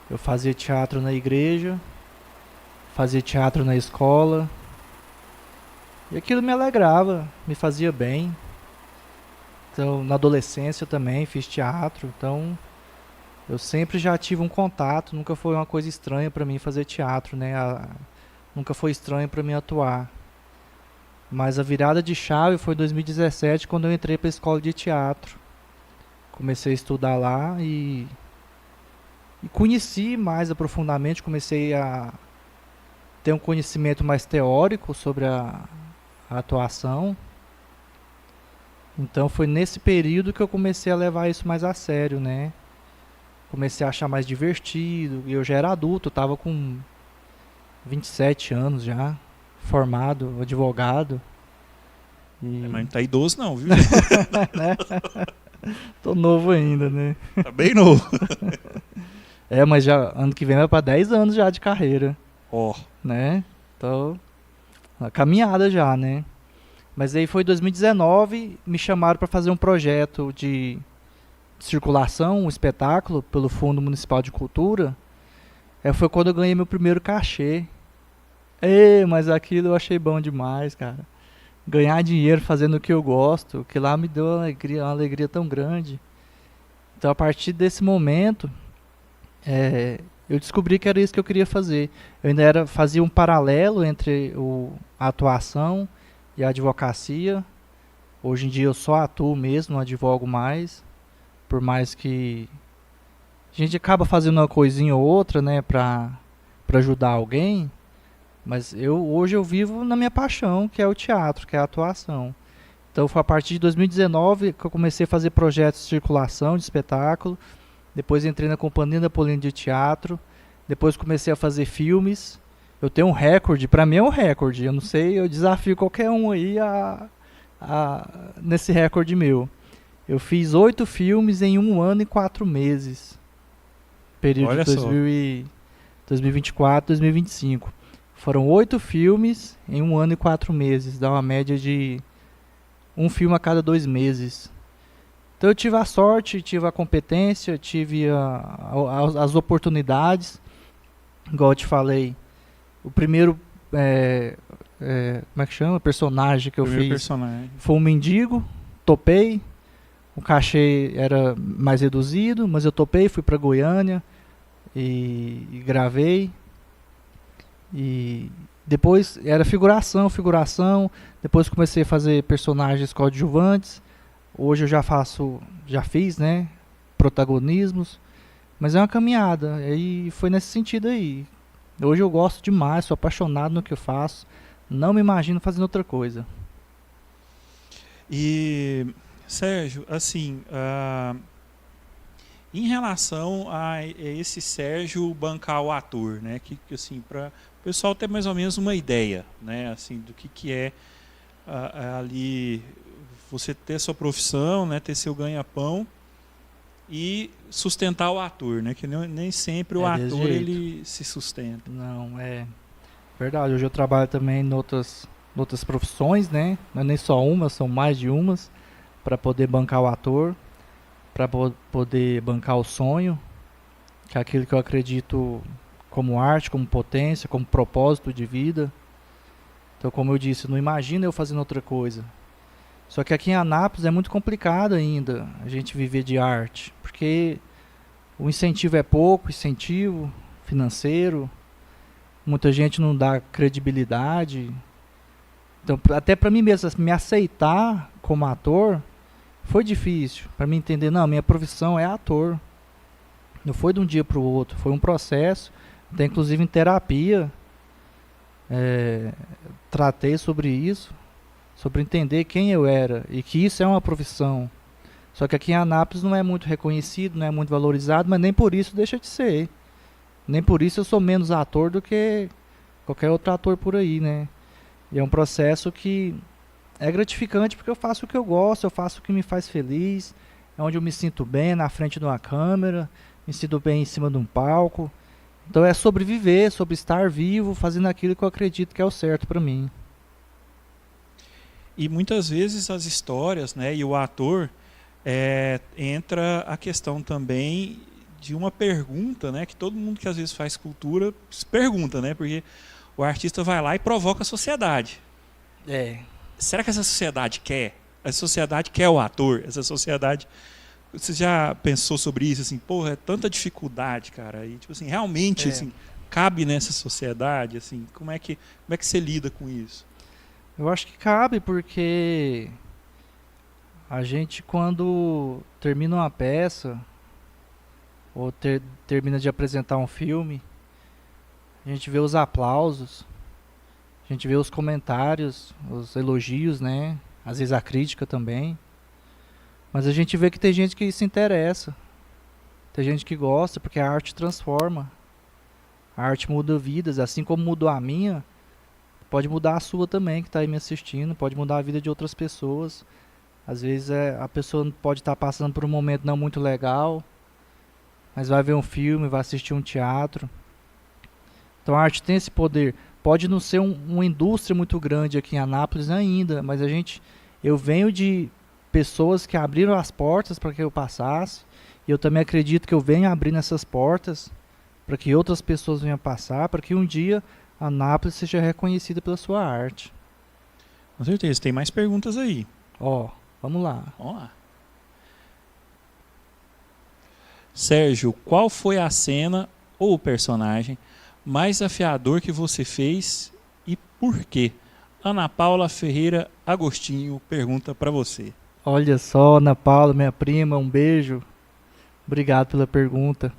Eu fazia teatro na igreja, fazia teatro na escola. E aquilo me alegrava, me fazia bem. Então, na adolescência também fiz teatro, então eu sempre já tive um contato, nunca foi uma coisa estranha para mim fazer teatro, né? Nunca foi estranho para mim atuar. Mas a virada de chave foi em 2017, quando eu entrei para a escola de teatro. Comecei a estudar lá e conheci mais aprofundadamente, comecei a ter um conhecimento mais teórico sobre a atuação. Então foi nesse período que eu comecei a levar isso mais a sério, né? Comecei a achar mais divertido. E eu já era adulto, eu estava com 27 anos já, formado, advogado. Mas não tá idoso não, viu? Né? Tô novo ainda, né? Tá bem novo. Mas já ano que vem vai para 10 anos já de carreira. Né? Então, uma caminhada já, né? Mas aí foi em 2019, me chamaram para fazer um projeto de circulação, um espetáculo pelo Fundo Municipal de Cultura. Foi quando eu ganhei meu primeiro cachê. Mas aquilo eu achei bom demais, cara. Ganhar dinheiro fazendo o que eu gosto, que lá me deu uma alegria tão grande. Então, a partir desse momento, eu descobri que era isso que eu queria fazer. Eu ainda fazia um paralelo entre a atuação e a advocacia. Hoje em dia eu só atuo mesmo, não advogo mais. Por mais que a gente acaba fazendo uma coisinha ou outra, né, para ajudar alguém. Mas hoje eu vivo na minha paixão, que é o teatro, que é a atuação. Então foi a partir de 2019 que eu comecei a fazer projetos de circulação, de espetáculo. Depois entrei na Companhia Napolina de Teatro. Depois comecei a fazer filmes. Eu tenho um recorde, para mim é um recorde. Eu não sei, eu desafio qualquer um aí nesse recorde meu. Eu fiz 8 filmes em 1 ano e 4 meses. Período Olha de 2024, 2025. Foram 8 filmes em 1 ano e 4 meses. Dá uma média de 1 filme a cada 2 meses. Então eu tive a sorte, tive a competência, tive as oportunidades. Igual eu te falei, o primeiro como é que chama? Personagem que eu fiz foi um mendigo, topei. O cachê era mais reduzido, mas eu topei, fui para Goiânia e gravei. E depois era figuração. Depois comecei a fazer personagens coadjuvantes. Hoje eu já fiz, né, protagonismos. Mas é uma caminhada, e foi nesse sentido aí. Hoje eu gosto demais, sou apaixonado no que eu faço. Não me imagino fazendo outra coisa. E, Sérgio, assim, em relação a esse Sérgio bancar o ator, né, que assim, para o pessoal ter mais ou menos uma ideia, né, assim, do que é ali você ter sua profissão, né, ter seu ganha-pão e sustentar o ator, né, que nem sempre o ator ele se sustenta. Não, é verdade. Hoje eu trabalho também em outras profissões, né, não é nem só uma, são mais de umas, para poder bancar o ator, para poder bancar o sonho, que é aquilo que eu acredito como arte, como potência, como propósito de vida. Então, como eu disse, não imagino eu fazendo outra coisa. Só que aqui em Anápolis é muito complicado ainda a gente viver de arte, porque o incentivo é pouco, incentivo financeiro, muita gente não dá credibilidade. Então, até para mim mesmo, me aceitar como ator foi difícil, para mim entender, não, minha profissão é ator. Não foi de um dia para o outro, foi um processo, até inclusive em terapia, tratei sobre isso, sobre entender quem eu era e que isso é uma profissão. Só que aqui em Anápolis não é muito reconhecido, não é muito valorizado, mas nem por isso deixa de ser. Nem por isso eu sou menos ator do que qualquer outro ator por aí, né? E é um processo que é gratificante porque eu faço o que eu gosto, eu faço o que me faz feliz, é onde eu me sinto bem na frente de uma câmera, me sinto bem em cima de um palco. Então é sobre viver, sobre estar vivo, fazendo aquilo que eu acredito que é o certo para mim. E muitas vezes as histórias, né, e o ator, entra a questão também de uma pergunta, né, que todo mundo que às vezes faz cultura se pergunta, né, porque o artista vai lá e provoca a sociedade. Será que essa sociedade quer? A sociedade quer o ator? Essa sociedade... Você já pensou sobre isso? Assim, porra, é tanta dificuldade, cara. E, tipo assim, realmente assim, cabe nessa sociedade? Assim, como é que você lida com isso? Eu acho que cabe, porque a gente, quando termina uma peça, ou termina de apresentar um filme, a gente vê os aplausos, a gente vê os comentários, os elogios, né? Às vezes a crítica também. Mas a gente vê que tem gente que se interessa, tem gente que gosta, porque a arte transforma. A arte muda vidas, assim como mudou a minha, pode mudar a sua também, que está aí me assistindo, pode mudar a vida de outras pessoas. Às vezes a pessoa pode estar passando por um momento não muito legal, mas vai ver um filme, vai assistir um teatro. Então a arte tem esse poder. Pode não ser uma indústria muito grande aqui em Anápolis ainda, mas eu venho de pessoas que abriram as portas para que eu passasse, e eu também acredito que eu venho abrindo essas portas para que outras pessoas venham passar, para que um dia Anápolis seja reconhecida pela sua arte. Com certeza, tem mais perguntas aí. Vamos lá. Vamos lá. Sérgio, qual foi a cena ou o personagem mais desafiador que você fez e por quê? Ana Paula Ferreira Agostinho pergunta para você. Olha só, Ana Paula, minha prima, um beijo. Obrigado pela pergunta.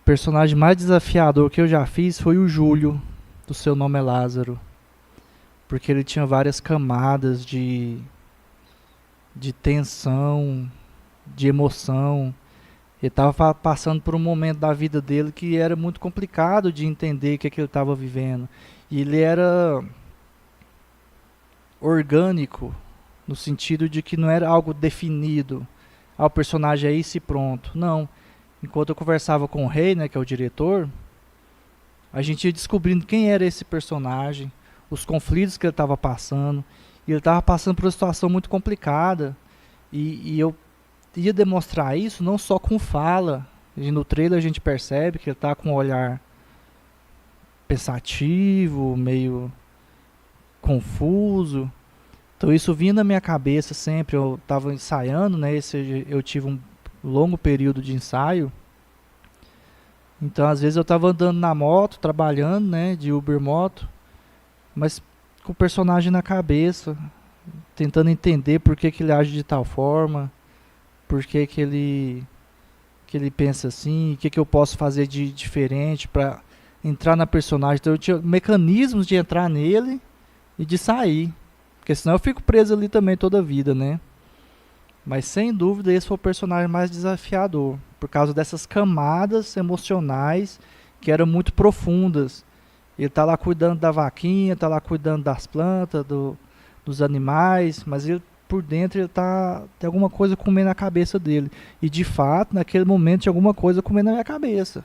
O personagem mais desafiador que eu já fiz foi o Júlio, do Seu Nome é Lázaro. Porque ele tinha várias camadas de tensão, de emoção. Ele estava passando por um momento da vida dele que era muito complicado de entender o que ele estava vivendo. E ele era orgânico, no sentido de que não era algo definido. O personagem é isso e pronto. Não. Enquanto eu conversava com o Rei, né, que é o diretor, a gente ia descobrindo quem era esse personagem, os conflitos que ele estava passando. E ele estava passando por uma situação muito complicada. E eu ia demonstrar isso não só com fala. E no trailer a gente percebe que ele está com um olhar pensativo, meio confuso. Então isso vinha na minha cabeça sempre. Eu estava ensaiando, né? Eu tive um longo período de ensaio. Então às vezes eu estava andando na moto, trabalhando, né, de Uber moto, mas com o personagem na cabeça, tentando entender por que ele age de tal forma, por que ele pensa assim, o que eu posso fazer de diferente para entrar na personagem. Então eu tinha mecanismos de entrar nele e de sair, porque senão eu fico preso ali também toda a vida, né? Mas sem dúvida esse foi o personagem mais desafiador, por causa dessas camadas emocionais que eram muito profundas. Ele tá lá cuidando da vaquinha, tá lá cuidando das plantas, dos animais, mas ele por dentro tem alguma coisa comendo na cabeça dele. E de fato, naquele momento tinha alguma coisa comendo na minha cabeça.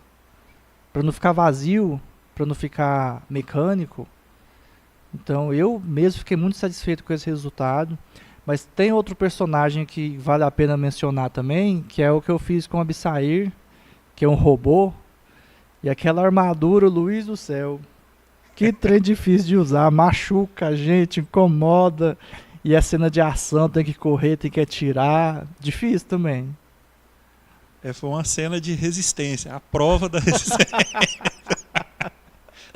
Para não ficar vazio, para não ficar mecânico. Então eu mesmo fiquei muito satisfeito com esse resultado. Mas tem outro personagem que vale a pena mencionar também, que é o que eu fiz com o Absair, que é um robô. E aquela armadura, Luiz do céu, que trem difícil de usar, machuca a gente, incomoda. E a cena de ação, tem que correr, tem que atirar, difícil também. Foi uma cena de resistência, a prova da resistência.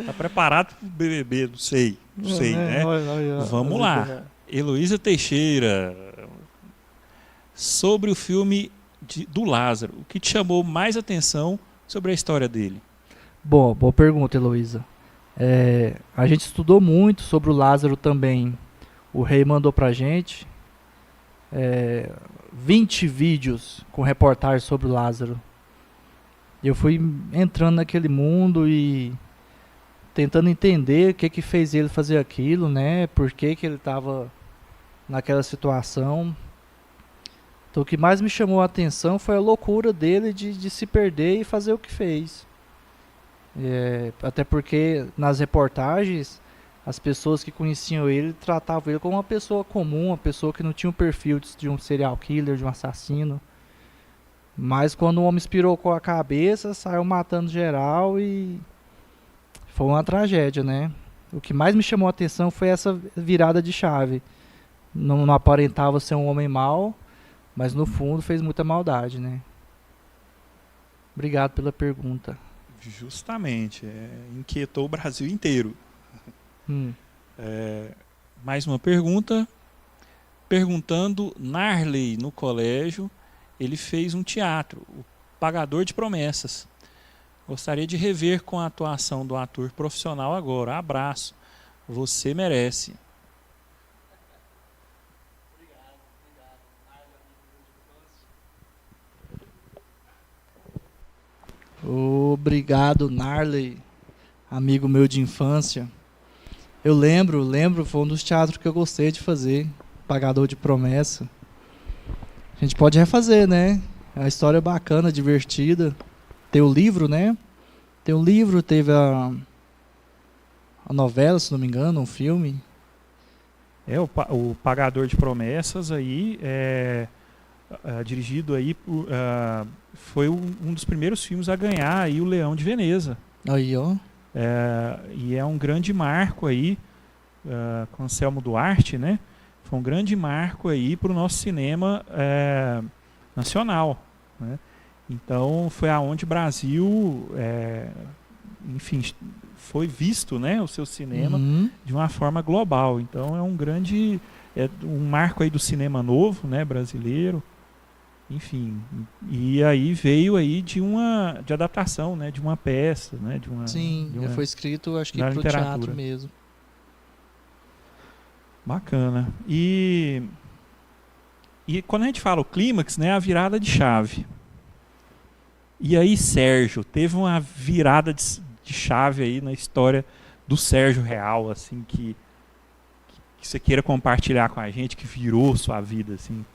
Tá preparado pro BBB? Não sei, né? Vamos lá. Heloísa Teixeira, sobre o filme do Lázaro, o que te chamou mais atenção sobre a história dele? Boa pergunta, Heloísa. A gente estudou muito sobre o Lázaro também. O Rei mandou pra gente 20 vídeos com reportagens sobre o Lázaro. Eu fui entrando naquele mundo e tentando entender o que fez ele fazer aquilo, né? Por que ele estava naquela situação. Então o que mais me chamou a atenção foi a loucura dele de se perder e fazer o que fez. Até porque nas reportagens as pessoas que conheciam ele tratavam ele como uma pessoa comum, uma pessoa que não tinha um perfil de um serial killer, de um assassino. Mas quando o homem espirocou a cabeça, saiu matando geral e foi uma tragédia, né? O que mais me chamou a atenção foi essa virada de chave. Não aparentava ser um homem mau, mas no fundo fez muita maldade, né? Obrigado pela pergunta. Justamente, inquietou o Brasil inteiro. Mais uma pergunta. Perguntando, Narley, no colégio, ele fez um teatro, O Pagador de Promessas. Gostaria de rever com a atuação do ator profissional agora. Abraço. Você merece. Obrigado, Narley, amigo meu de infância. Eu lembro, foi um dos teatros que eu gostei de fazer, Pagador de Promessa. A gente pode refazer, né? É uma história bacana, divertida. Tem o livro, né? Tem o livro, teve a novela, se não me engano, um filme. O Pagador de Promessas aí dirigido aí por, foi um dos primeiros filmes a ganhar aí o Leão de Veneza. Aí, ó. E é um grande marco aí, com Anselmo Duarte, né? Foi um grande marco aí para o nosso cinema nacional, né? Então foi aonde o Brasil, enfim, foi visto, né, o seu cinema de uma forma global. Então é um marco aí do cinema novo, né, brasileiro. Enfim, e aí veio aí de adaptação, né, de uma peça, né, Sim, foi escrito, acho que para o teatro mesmo. Bacana. E quando a gente fala o clímax, né, a virada de chave. E aí, Sérgio, teve uma virada de chave aí na história do Sérgio Real, assim, que você queira compartilhar com a gente, que virou sua vida, assim.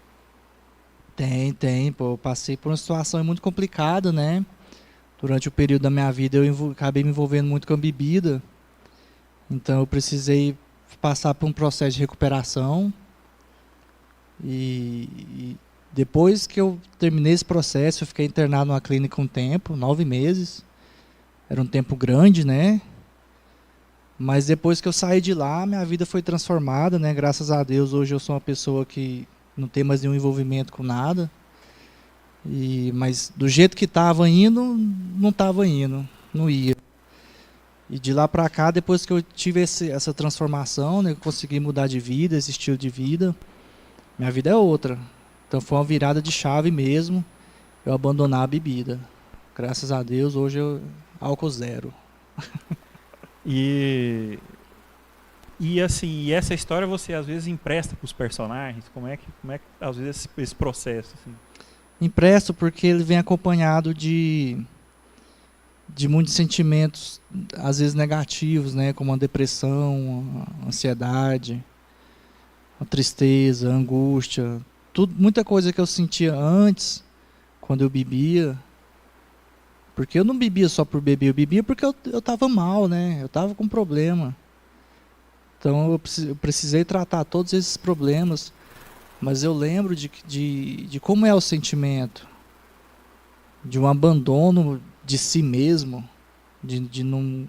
Tem, pô, eu passei por uma situação muito complicada, né? Durante o período da minha vida eu acabei me envolvendo muito com a bebida, então eu precisei passar por um processo de recuperação e depois que eu terminei esse processo, eu fiquei internado numa clínica um tempo, 9 meses, era um tempo grande, né? Mas depois que eu saí de lá, minha vida foi transformada, né? Graças a Deus, hoje eu sou uma pessoa que não tem mais nenhum envolvimento com nada. Mas do jeito que estava indo, não estava indo, não ia. E de lá para cá, depois que eu tive essa transformação, né, eu consegui mudar de vida, esse estilo de vida, minha vida é outra. Então foi uma virada de chave mesmo, eu abandonar a bebida. Graças a Deus, hoje eu álcool zero. E assim, essa história você às vezes empresta para os personagens? Como é que às vezes esse processo? Assim? Empresto porque ele vem acompanhado de muitos sentimentos, às vezes negativos, né? Como a depressão, a ansiedade, a tristeza, a angústia. Muita coisa que eu sentia antes, quando eu bebia. Porque eu não bebia só por beber, eu bebia porque eu estava mal, né? Eu estava com problema. Então eu precisei tratar todos esses problemas, mas eu lembro de como é o sentimento, de um abandono de si mesmo, de não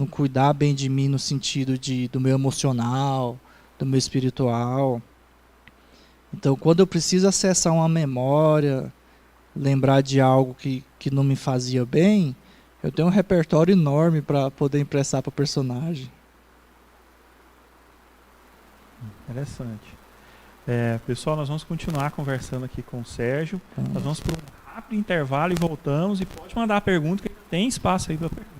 cuidar bem de mim no sentido do meu emocional, do meu espiritual. Então quando eu preciso acessar uma memória, lembrar de algo que não me fazia bem, eu tenho um repertório enorme para poder emprestar para o personagem. Interessante. Pessoal, nós vamos continuar conversando aqui com o Sérgio. Nós vamos para um rápido intervalo e voltamos. E pode mandar a pergunta, que tem espaço aí para pergunta.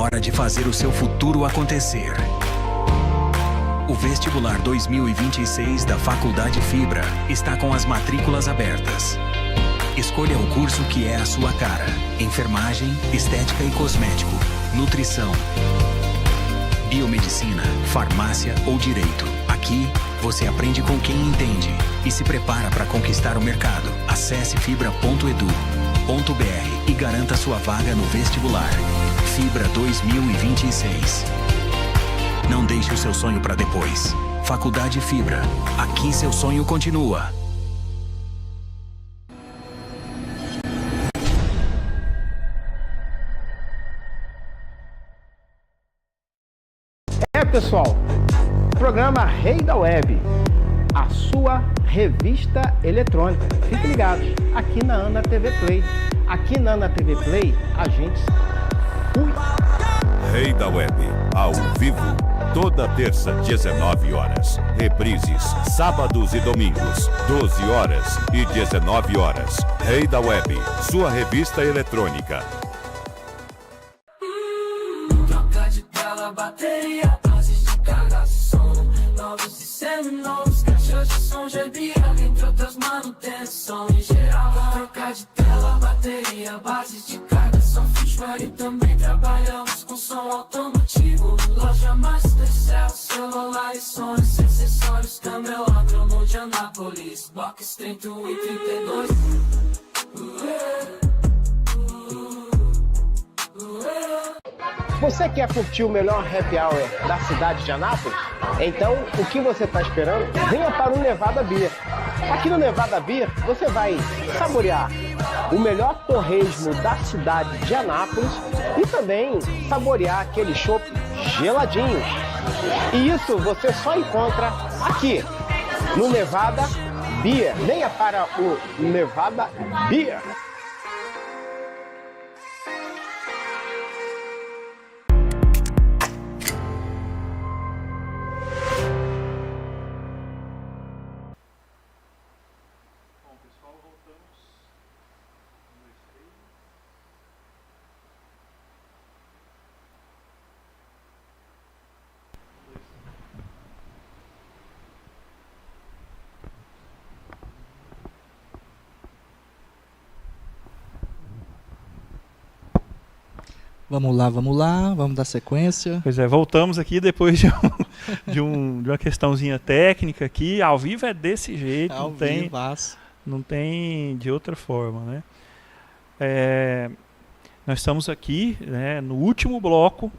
hora de fazer o seu futuro acontecer. O vestibular 2026 da Faculdade Fibra está com as matrículas abertas. Escolha o curso que é a sua cara: enfermagem, estética e cosmético, nutrição, biomedicina, farmácia ou direito. Aqui, você aprende com quem entende e se prepara para conquistar o mercado. Acesse fibra.edu.br e garanta sua vaga no vestibular. Fibra 2026. Não deixe o seu sonho para depois. Faculdade Fibra. Aqui seu sonho continua. Pessoal, programa Rei da Web, a sua revista eletrônica. Fiquem ligados, aqui na Ana TV Play. Aqui na Ana TV Play, a gente fui. Rei da Web, ao vivo, toda terça, 19 horas. Reprises, sábados e domingos, 12 horas e 19 horas. Rei da Web, sua revista eletrônica. Troca de tela, bateria, doses de carga, som, novos e seminovos, caixas de som, GBA, entre outras manutenção em geral. Troca de tela, bateria, bases de carga, som, feature e também trabalhamos com som automotivo. Loja Mastercell, celular e sons, acessórios, câmera, no de Anápolis, box 31 e 32. Você quer curtir o melhor happy hour da cidade de Anápolis? Então, o que você está esperando? Venha para o Nevada Beer. Aqui no Nevada Beer, você vai saborear o melhor torresmo da cidade de Anápolis e também saborear aquele chopp geladinho. E isso você só encontra aqui no Nevada Beer. Venha para o Nevada Beer. Vamos lá, vamos dar sequência. Pois é, voltamos aqui depois de uma questãozinha técnica aqui. Ao vivo é desse jeito, não tem de outra forma, né? Nós estamos aqui, né, no último bloco,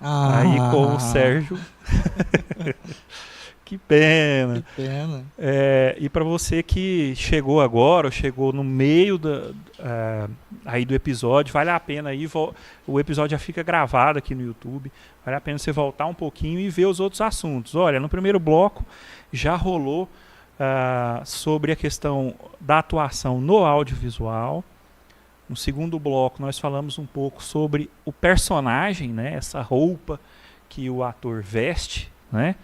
aí com o Sérgio. Que pena. E para você que chegou agora, ou chegou no meio aí do episódio, vale a pena aí, o episódio já fica gravado aqui no YouTube, vale a pena você voltar um pouquinho e ver os outros assuntos. Olha, no primeiro bloco já rolou sobre a questão da atuação no audiovisual. No segundo bloco nós falamos um pouco sobre o personagem, né, essa roupa que o ator veste, né,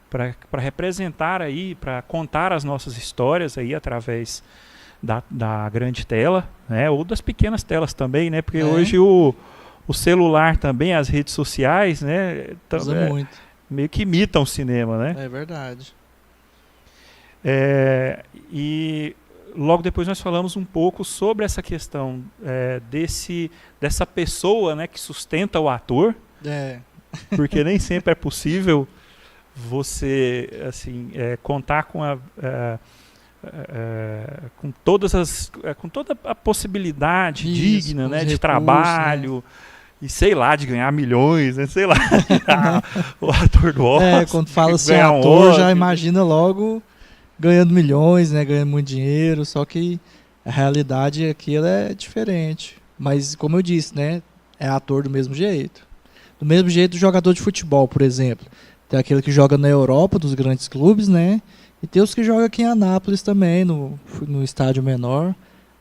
para representar aí, para contar as nossas histórias aí através da grande tela, né, ou das pequenas telas também, né, porque hoje o celular também, as redes sociais, né, meio que imitam o cinema, né? É verdade. E logo depois nós falamos um pouco sobre essa questão dessa pessoa, né, que sustenta o ator, porque nem sempre é possível você assim contar com com toda a possibilidade digna, né, de trabalho, e sei lá, de ganhar milhões, né, sei lá, o ator do Oscar. Quando fala assim, ator, já imagina logo ganhando milhões, né, ganhando muito dinheiro, só que a realidade aqui ela é diferente. Mas como eu disse, né, é ator do mesmo jeito. Do mesmo jeito do jogador de futebol, por exemplo. Tem aquele que joga na Europa, dos grandes clubes, né? E tem os que jogam aqui em Anápolis também, no estádio menor.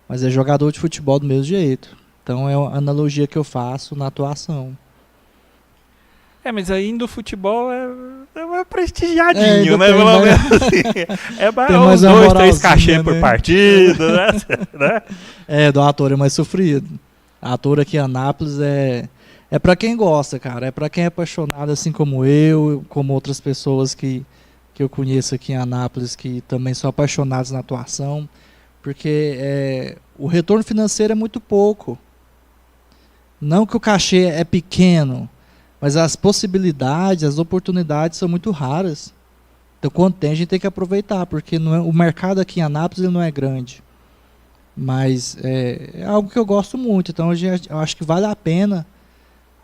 Mas é jogador de futebol do mesmo jeito. Então é uma analogia que eu faço na atuação. Mas ainda o futebol é prestigiadinho, né? Pelo menos assim. Uns 2, 3 cachê por partida, né? Do ator é mais sofrido. Ator aqui em Anápolis é É para quem gosta, cara. É para quem é apaixonado, assim como eu, como outras pessoas que eu conheço aqui em Anápolis, que também são apaixonados na atuação, porque o retorno financeiro é muito pouco. Não que o cachê é pequeno, mas as possibilidades, as oportunidades são muito raras. Então, quando tem, a gente tem que aproveitar, porque o mercado aqui em Anápolis ele não é grande. Mas é algo que eu gosto muito, então eu acho que vale a pena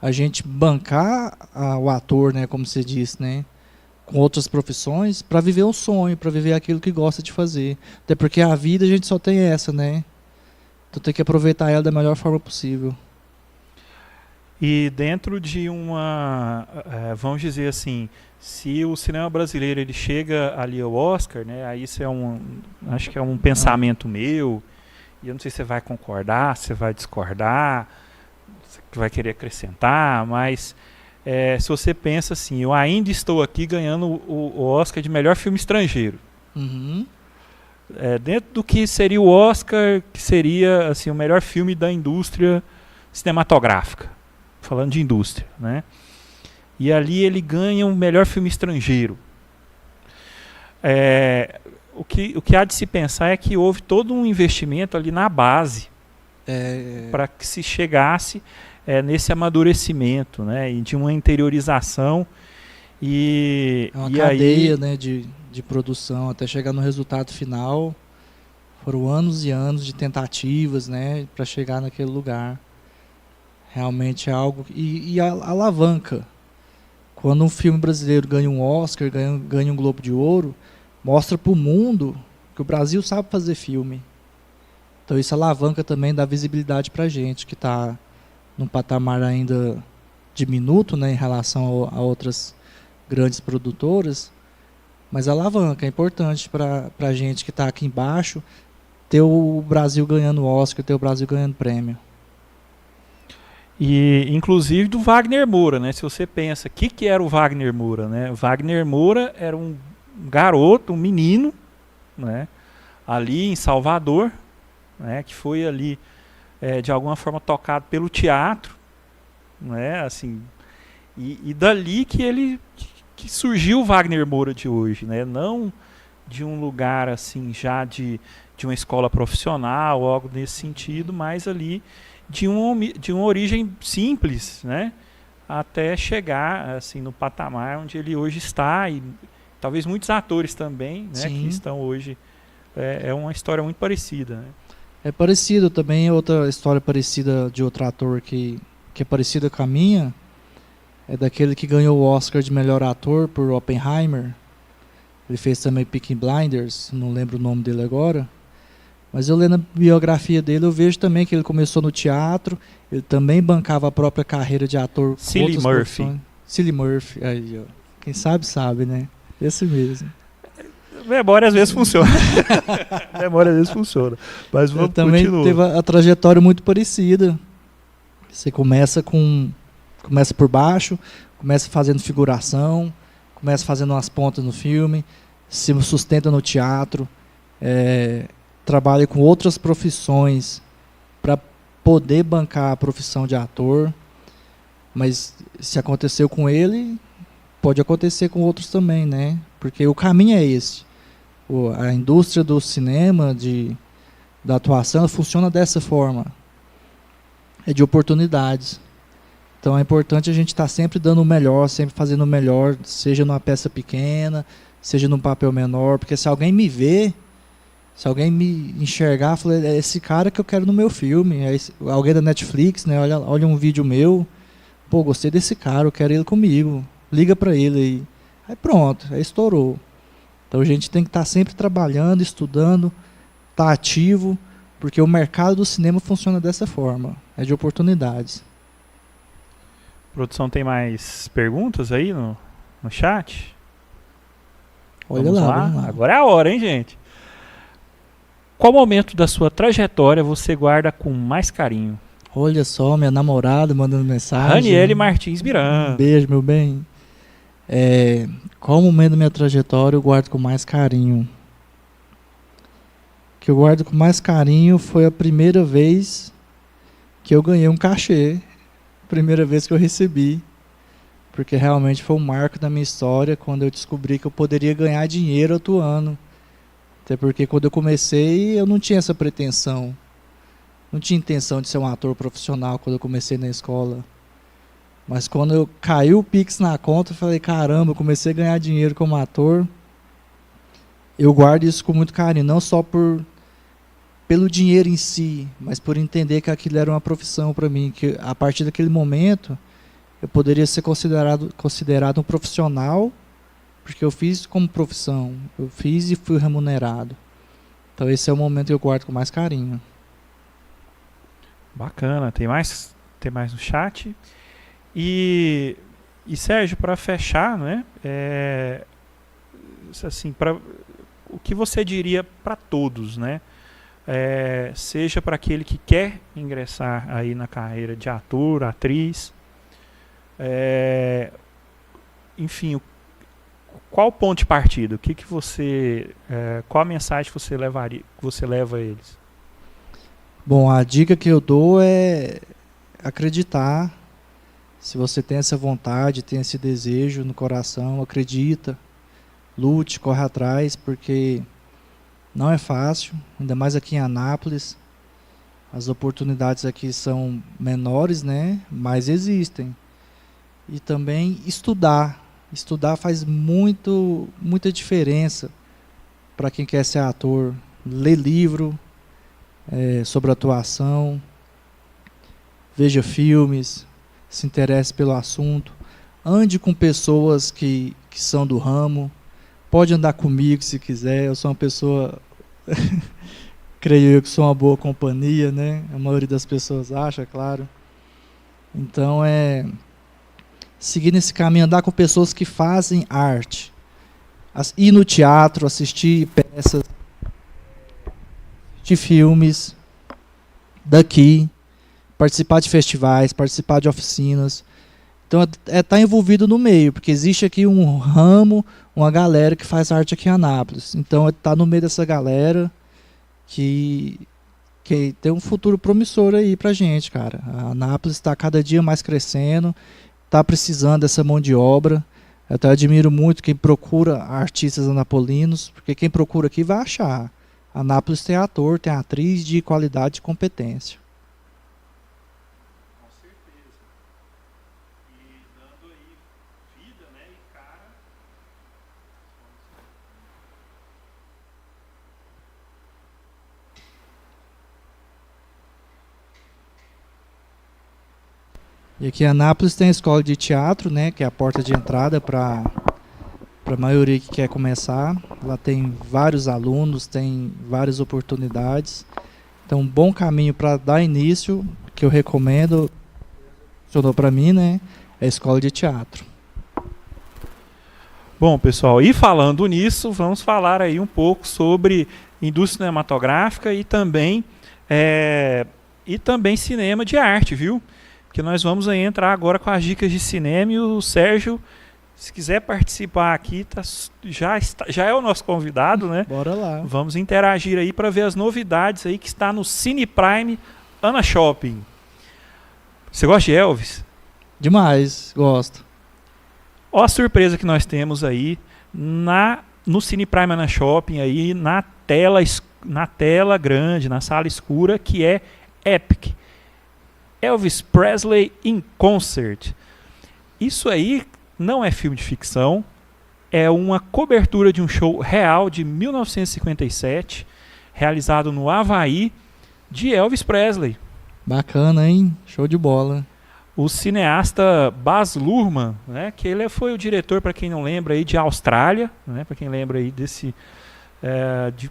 a gente bancar o ator, né, como você disse, né, com outras profissões, para viver um sonho, para viver aquilo que gosta de fazer. Até porque a vida a gente só tem essa, né? Então tem que aproveitar ela da melhor forma possível. E dentro de vamos dizer assim, se o cinema brasileiro ele chega ali ao Oscar, né, aí isso acho que é um pensamento meu, e eu não sei se você vai concordar, se você vai discordar, se vai querer acrescentar, mas se você pensa assim, eu ainda estou aqui ganhando o Oscar de melhor filme estrangeiro. Uhum. Dentro do que seria o Oscar, que seria assim, o melhor filme da indústria cinematográfica, falando de indústria, né? E ali ele ganha o melhor filme estrangeiro. O que há de se pensar é que houve todo um investimento ali na base para que se chegasse nesse amadurecimento, né, e de uma interiorização é uma cadeia, né, de produção até chegar no resultado final. Foram anos e anos de tentativas, né, para chegar naquele lugar. Realmente é algo e alavanca. Quando um filme brasileiro ganha um Oscar, ganha um Globo de Ouro, mostra para o mundo que o Brasil sabe fazer filme. Então isso alavanca também, dá visibilidade para a gente que está num patamar ainda diminuto, né, em relação a outras grandes produtoras, mas alavanca, é importante para a gente que está aqui embaixo ter o Brasil ganhando Oscar, ter o Brasil ganhando prêmio. E inclusive do Wagner Moura, né? Se você pensa, o que era o Wagner Moura, né? O Wagner Moura era um garoto, um menino, né, ali em Salvador, né, que foi ali de alguma forma tocado pelo teatro, né, assim, e dali que surgiu o Wagner Moura de hoje, né, não de um lugar assim já de uma escola profissional ou algo nesse sentido, mas ali de uma origem simples, né, até chegar assim no patamar onde ele hoje está, e talvez muitos atores também, né, que estão hoje. É uma história muito parecida, né? É parecido também, outra história parecida de outro ator que é parecida com a minha, é daquele que ganhou o Oscar de melhor ator por Oppenheimer. Ele fez também Peaky Blinders, não lembro o nome dele agora. Mas eu lendo a biografia dele, eu vejo também que ele começou no teatro, ele também bancava a própria carreira de ator. Cillian Murphy. Cillian Murphy, aí, ó. Quem sabe, né? Esse mesmo. Memória às vezes funciona. Memória às vezes funciona. Mas vamos também continuar. Teve a trajetória muito parecida. Você começa por baixo, começa fazendo figuração, começa fazendo umas pontas no filme, se sustenta no teatro, trabalha com outras profissões para poder bancar a profissão de ator. Mas se aconteceu com ele, pode acontecer com outros também, né? Porque o caminho é esse. A indústria do cinema, da atuação, funciona dessa forma. É de oportunidades. Então é importante a gente estar sempre dando o melhor, sempre fazendo o melhor, seja numa peça pequena, seja num papel menor, porque se alguém me vê, se alguém me enxergar, fala, é esse cara que eu quero no meu filme, alguém da Netflix, né, olha um vídeo meu, pô, gostei desse cara, eu quero ele comigo, liga para ele aí pronto, aí estourou. Então a gente tem que estar sempre trabalhando, estudando, estar ativo, porque o mercado do cinema funciona dessa forma, é de oportunidades. A produção tem mais perguntas aí no chat? Vamos lá. Agora é a hora, hein, gente? Qual momento da sua trajetória você guarda com mais carinho? Olha só, minha namorada mandando mensagem. Raniele Martins Miranda. Um beijo, meu bem. Qual momento da minha trajetória eu guardo com mais carinho? O que eu guardo com mais carinho foi a primeira vez que eu ganhei um cachê primeira vez que eu recebi, porque realmente foi um marco da minha história quando eu descobri que eu poderia ganhar dinheiro atuando. Até porque quando eu comecei eu não tinha essa pretensão, não tinha intenção de ser um ator profissional quando eu comecei na escola. Mas quando eu caiu o Pix na conta, eu falei, caramba, eu comecei a ganhar dinheiro como ator. Eu guardo isso com muito carinho, não só pelo dinheiro em si, mas por entender que aquilo era uma profissão para mim, que a partir daquele momento eu poderia ser considerado um profissional, porque eu fiz como profissão, eu fiz e fui remunerado. Então esse é o momento que eu guardo com mais carinho. Bacana, tem mais no chat. E Sérgio, para fechar, né, assim, o que você diria para todos, né? Seja para aquele que quer ingressar aí na carreira de ator, atriz, enfim, qual o ponto de partida? Qual a mensagem que você leva a eles? Bom, a dica que eu dou é acreditar. Se você tem essa vontade, tem esse desejo no coração, acredita, lute, corre atrás, porque não é fácil, ainda mais aqui em Anápolis. As oportunidades aqui são menores, né? Mas existem. E também estudar. Estudar faz muita diferença para quem quer ser ator. Ler livro sobre atuação, veja filmes, se interesse pelo assunto, ande com pessoas que são do ramo, pode andar comigo se quiser, eu sou uma pessoa, creio eu que sou uma boa companhia, né? A maioria das pessoas acha, claro. Então seguir nesse caminho, andar com pessoas que fazem arte, ir no teatro, assistir peças, assistir filmes daqui, participar de festivais, participar de oficinas. Então tá envolvido no meio, porque existe aqui um ramo, uma galera que faz arte aqui em Anápolis. Então tá no meio dessa galera que tem um futuro promissor aí pra gente, cara. A Anápolis está cada dia mais crescendo, tá precisando dessa mão de obra. Eu até admiro muito quem procura artistas anapolinos, porque quem procura aqui vai achar. Anápolis tem ator, tem atriz de qualidade e competência. E aqui em Anápolis tem a escola de teatro, né, que é a porta de entrada para a maioria que quer começar. Lá tem vários alunos, tem várias oportunidades. Então, um bom caminho para dar início, que eu recomendo, funcionou para mim, né, é a escola de teatro. Bom, pessoal, e falando nisso, vamos falar aí um pouco sobre indústria cinematográfica e também cinema de arte, viu? Porque nós vamos aí entrar agora com as dicas de cinema e o Sérgio, se quiser participar aqui, já é o nosso convidado, né? Bora lá. Vamos interagir aí para ver as novidades aí que está no Cine Prime Ana Shopping. Você gosta de Elvis? Demais, gosto. Olha a surpresa que nós temos aí no Cine Prime Ana Shopping aí na tela grande, na sala escura, que é Epic. Elvis Presley in Concert. Isso aí não é filme de ficção, é uma cobertura de um show real de 1957, realizado no Havaí, de Elvis Presley. Bacana, hein? Show de bola. O cineasta Baz Luhrmann, né, que ele foi o diretor, para quem não lembra, aí, de Austrália, né, para quem lembra aí desse...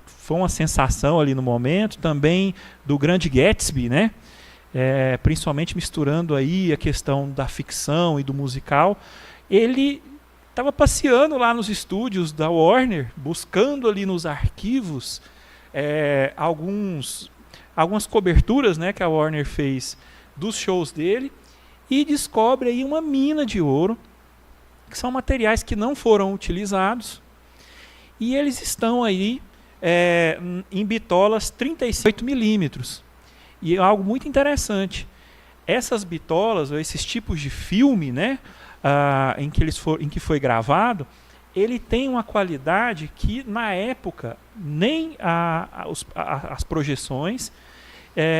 foi uma sensação ali no momento, também do Grande Gatsby, né? Principalmente misturando aí a questão da ficção e do musical. Ele estava passeando lá nos estúdios da Warner, buscando ali nos arquivos algumas coberturas, né, que a Warner fez dos shows dele, e descobre aí uma mina de ouro, que são materiais que não foram utilizados, e eles estão aí em bitolas 38 milímetros. E algo muito interessante, essas bitolas, ou esses tipos de filme, né, em que foi gravado, ele tem uma qualidade que, na época, nem as projeções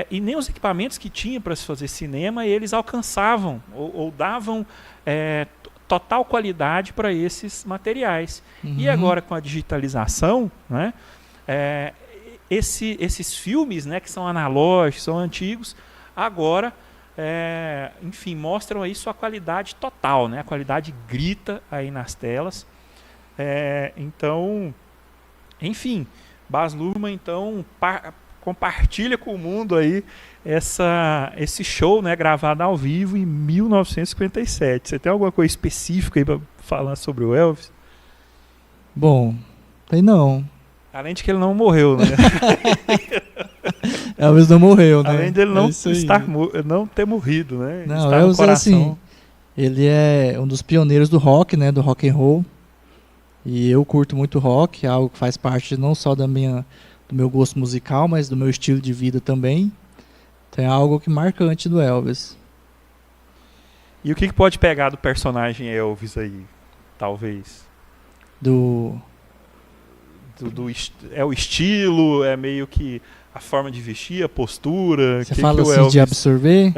e nem os equipamentos que tinha para se fazer cinema, eles alcançavam ou davam total qualidade para esses materiais. E agora, com a digitalização, né, esses filmes, né, que são analógicos, são antigos, agora, enfim, mostram aí sua qualidade total, né? A qualidade grita aí nas telas. Então, enfim, Baz Luhrmann, então, compartilha com o mundo aí esse show, né, gravado ao vivo em 1957. Você tem alguma coisa específica aí para falar sobre o Elvis? Bom, tem não. Além de que ele não morreu, né? Elvis não morreu, né? Além dele não ter morrido, né? Não, Elvis é assim, ele é um dos pioneiros do rock, né, do rock and roll. E eu curto muito rock, algo que faz parte não só do meu gosto musical, mas do meu estilo de vida também. Então é algo que marcante do Elvis. E o que pode pegar do personagem Elvis aí, talvez? É o estilo, é meio que a forma de vestir, a postura. Você fala assim Elvis... de absorver?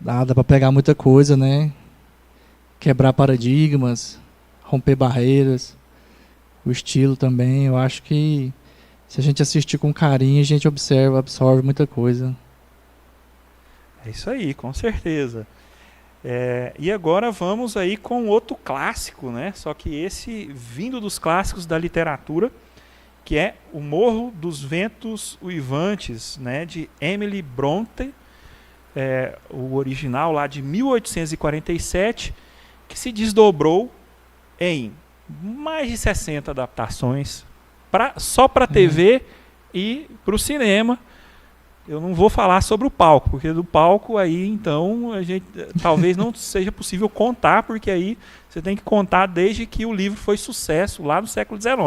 Dá pra pegar muita coisa, né? Quebrar paradigmas, romper barreiras, o estilo também. Eu acho que se a gente assistir com carinho, a gente absorve muita coisa. É isso aí, com certeza. E agora vamos aí com outro clássico, né? Só que esse vindo dos clássicos da literatura, que é O Morro dos Ventos Uivantes, né? De Emily Brontë, o original lá de 1847, que se desdobrou em mais de 60 adaptações só para TV e para o cinema. Eu não vou falar sobre o palco, porque do palco aí, então, talvez não seja possível contar, porque aí você tem que contar desde que o livro foi sucesso lá no século XIX.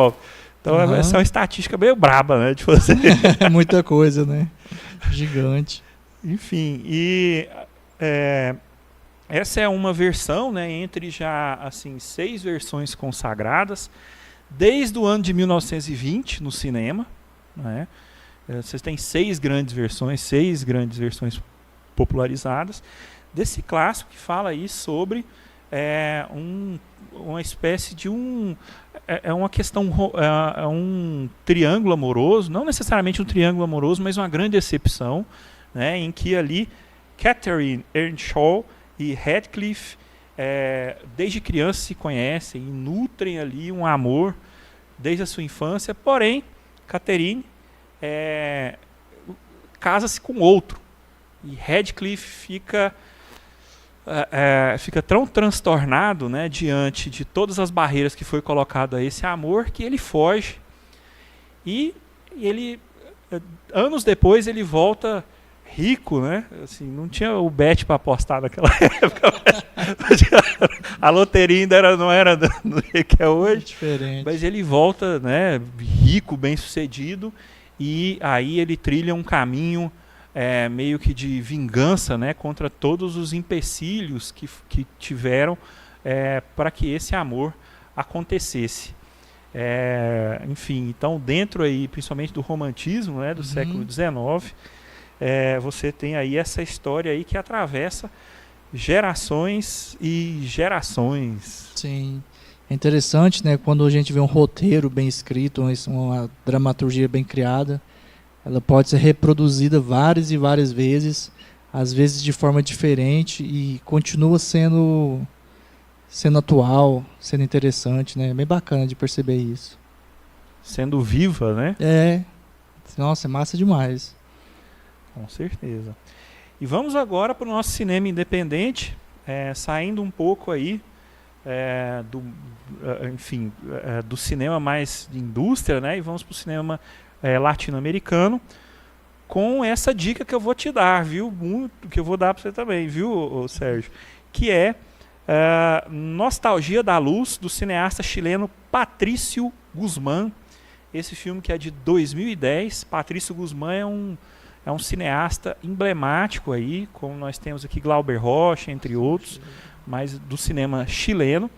Então, essa é uma estatística meio braba, né, de fazer. Muita coisa, né? Gigante. Enfim, e essa é uma versão, né, entre já, assim, 6 versões consagradas, desde o ano de 1920 no cinema, né? Vocês têm 6 grandes versões popularizadas desse clássico que fala aí sobre uma espécie de uma questão, um triângulo amoroso, não necessariamente um triângulo amoroso, mas uma grande decepção, né, em que ali Catherine Earnshaw e Heathcliff desde criança se conhecem e nutrem ali um amor desde a sua infância, porém Catherine casa-se com outro e Heathcliff fica tão transtornado, né, diante de todas as barreiras que foi colocado a esse amor, que ele foge e ele anos depois ele volta rico, né? Assim, não tinha o bet para apostar naquela época. A loteria ainda não era do que é hoje. Diferente. Mas ele volta, né, rico, bem-sucedido, e aí ele trilha um caminho meio que de vingança, né, contra todos os empecilhos que tiveram para que esse amor acontecesse. Enfim, então dentro aí, principalmente do romantismo, né, do século XIX, você tem aí essa história aí que atravessa gerações e gerações. Sim. É interessante, né, quando a gente vê um roteiro bem escrito, uma dramaturgia bem criada, ela pode ser reproduzida várias e várias vezes, às vezes de forma diferente, e continua sendo atual, sendo interessante, né? É bem bacana de perceber isso. Sendo viva, né? Nossa, é massa demais. Com certeza. E vamos agora para o nosso cinema independente, saindo um pouco aí do cinema mais de indústria, né? E vamos para o cinema latino-americano, com essa dica que eu vou te dar, viu? Que eu vou dar para você também, viu, Sérgio? Que é Nostalgia da Luz, do cineasta chileno Patricio Guzmán. Esse filme que é de 2010. Patricio Guzmán é um cineasta emblemático aí, como nós temos aqui Glauber Rocha, entre outros, mas do cinema chileno.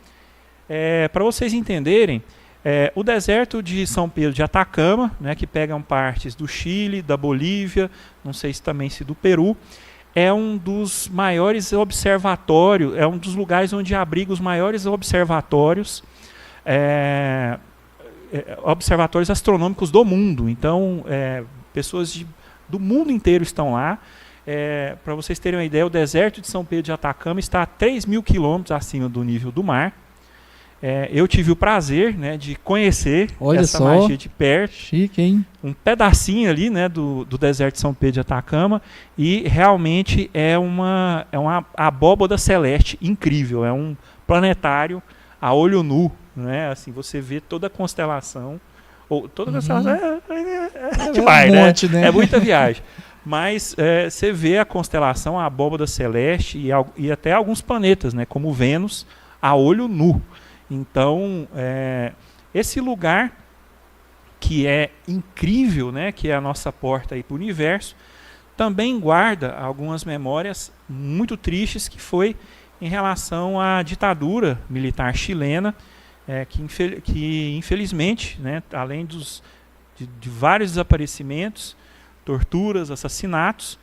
Para vocês entenderem, o deserto de São Pedro de Atacama, né, que pegam partes do Chile, da Bolívia, não sei se também se do Peru, é um dos maiores observatórios, é um dos lugares onde abriga os maiores observatórios, observatórios astronômicos do mundo. Então, pessoas do mundo inteiro estão lá. Para vocês terem uma ideia, o deserto de São Pedro de Atacama está a 3.000 quilômetros acima do nível do mar. Eu tive o prazer, né, de conhecer essa magia de perto. Chique, hein? Um pedacinho ali, né, do deserto de São Pedro de Atacama, e realmente é uma abóbada celeste incrível. É um planetário a olho nu, né? Assim, você vê toda a constelação, ou toda a constelação é demais, um monte, né? É muita viagem. Mas você vê a constelação, a abóbada celeste e até alguns planetas, né, como Vênus, a olho nu. Então, esse lugar que é incrível, né, que é a nossa porta para o universo, também guarda algumas memórias muito tristes, que foi em relação à ditadura militar chilena, que infelizmente, né, além de vários desaparecimentos, torturas, assassinatos,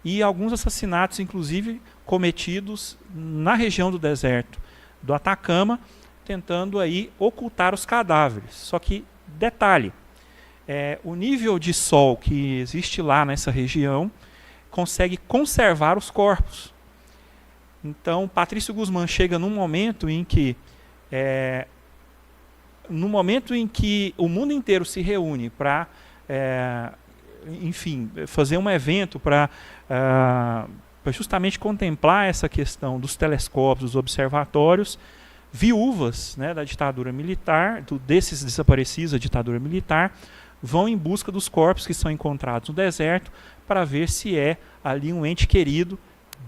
e alguns assassinatos, inclusive, cometidos na região do deserto do Atacama, tentando aí ocultar os cadáveres. Só que, detalhe, o nível de sol que existe lá nessa região consegue conservar os corpos. Então, Patrício Guzmán chega num momento em que o mundo inteiro se reúne para, enfim, fazer um evento para justamente contemplar essa questão dos telescópios, dos observatórios. Viúvas, né, da ditadura militar, desses desaparecidos da ditadura militar, vão em busca dos corpos que são encontrados no deserto para ver se é ali um ente querido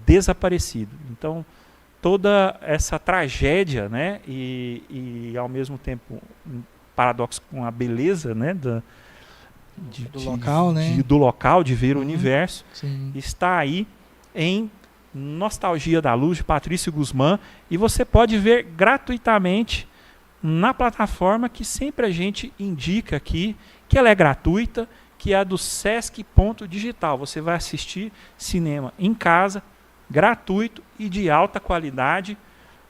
desaparecido. Então, toda essa tragédia, né, e ao mesmo tempo um paradoxo com a beleza, né, do local, né? Do local, de ver o universo, Sim. está aí em Nostalgia da Luz, de Patrício Guzmán, e você pode ver gratuitamente na plataforma que sempre a gente indica aqui, que ela é gratuita, que é a do Sesc.digital. Você vai assistir cinema em casa, gratuito e de alta qualidade,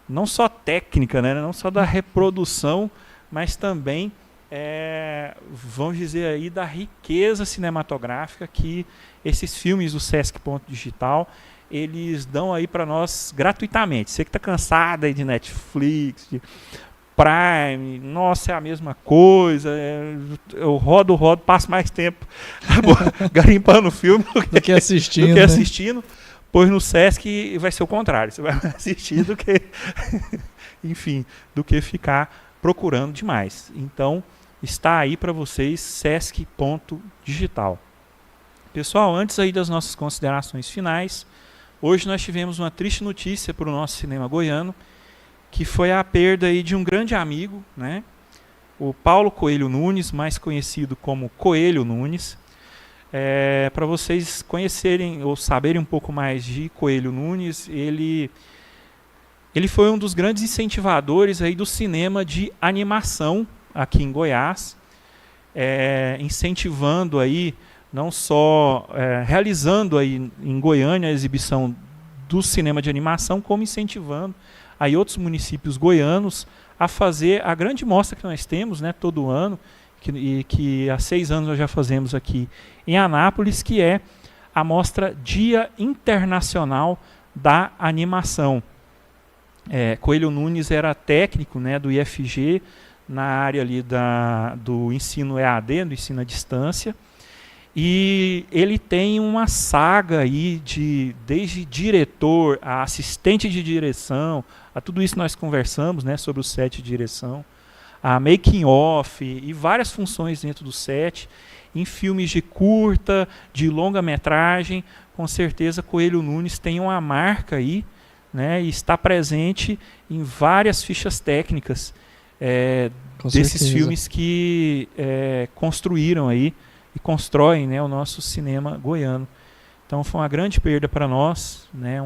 não só técnica, né, não só da reprodução, mas também, vamos dizer aí, da riqueza cinematográfica que esses filmes do Sesc.digital eles dão aí para nós gratuitamente. Você que está cansado aí de Netflix, de Prime, nossa, é a mesma coisa, eu rodo, passo mais tempo garimpando o filme do que assistindo. Pois no Sesc vai ser o contrário, você vai assistir do que enfim, do que ficar procurando demais. Então, está aí para vocês, Sesc.digital. Pessoal, antes aí das nossas considerações finais, hoje nós tivemos uma triste notícia para o nosso cinema goiano, que foi a perda aí de um grande amigo, né? O Paulo Coelho Nunes, mais conhecido como Coelho Nunes. Para vocês conhecerem ou saberem um pouco mais de Coelho Nunes, ele foi um dos grandes incentivadores aí do cinema de animação aqui em Goiás, incentivando aí, não só realizando aí em Goiânia a exibição do cinema de animação, como incentivando aí outros municípios goianos a fazer a grande mostra que nós temos, né, todo ano, que há 6 anos nós já fazemos aqui em Anápolis, que é a mostra Dia Internacional da Animação. Coelho Nunes era técnico, né, do IFG, na área ali do ensino EAD, do ensino à distância, e ele tem uma saga aí desde diretor a assistente de direção, a tudo isso nós conversamos, né, sobre o set de direção, a making off e várias funções dentro do set, em filmes de curta, de longa metragem. Com certeza Coelho Nunes tem uma marca aí, né, e está presente em várias fichas técnicas desses filmes que construíram aí e constroem, né, o nosso cinema goiano. Então foi uma grande perda para nós, né,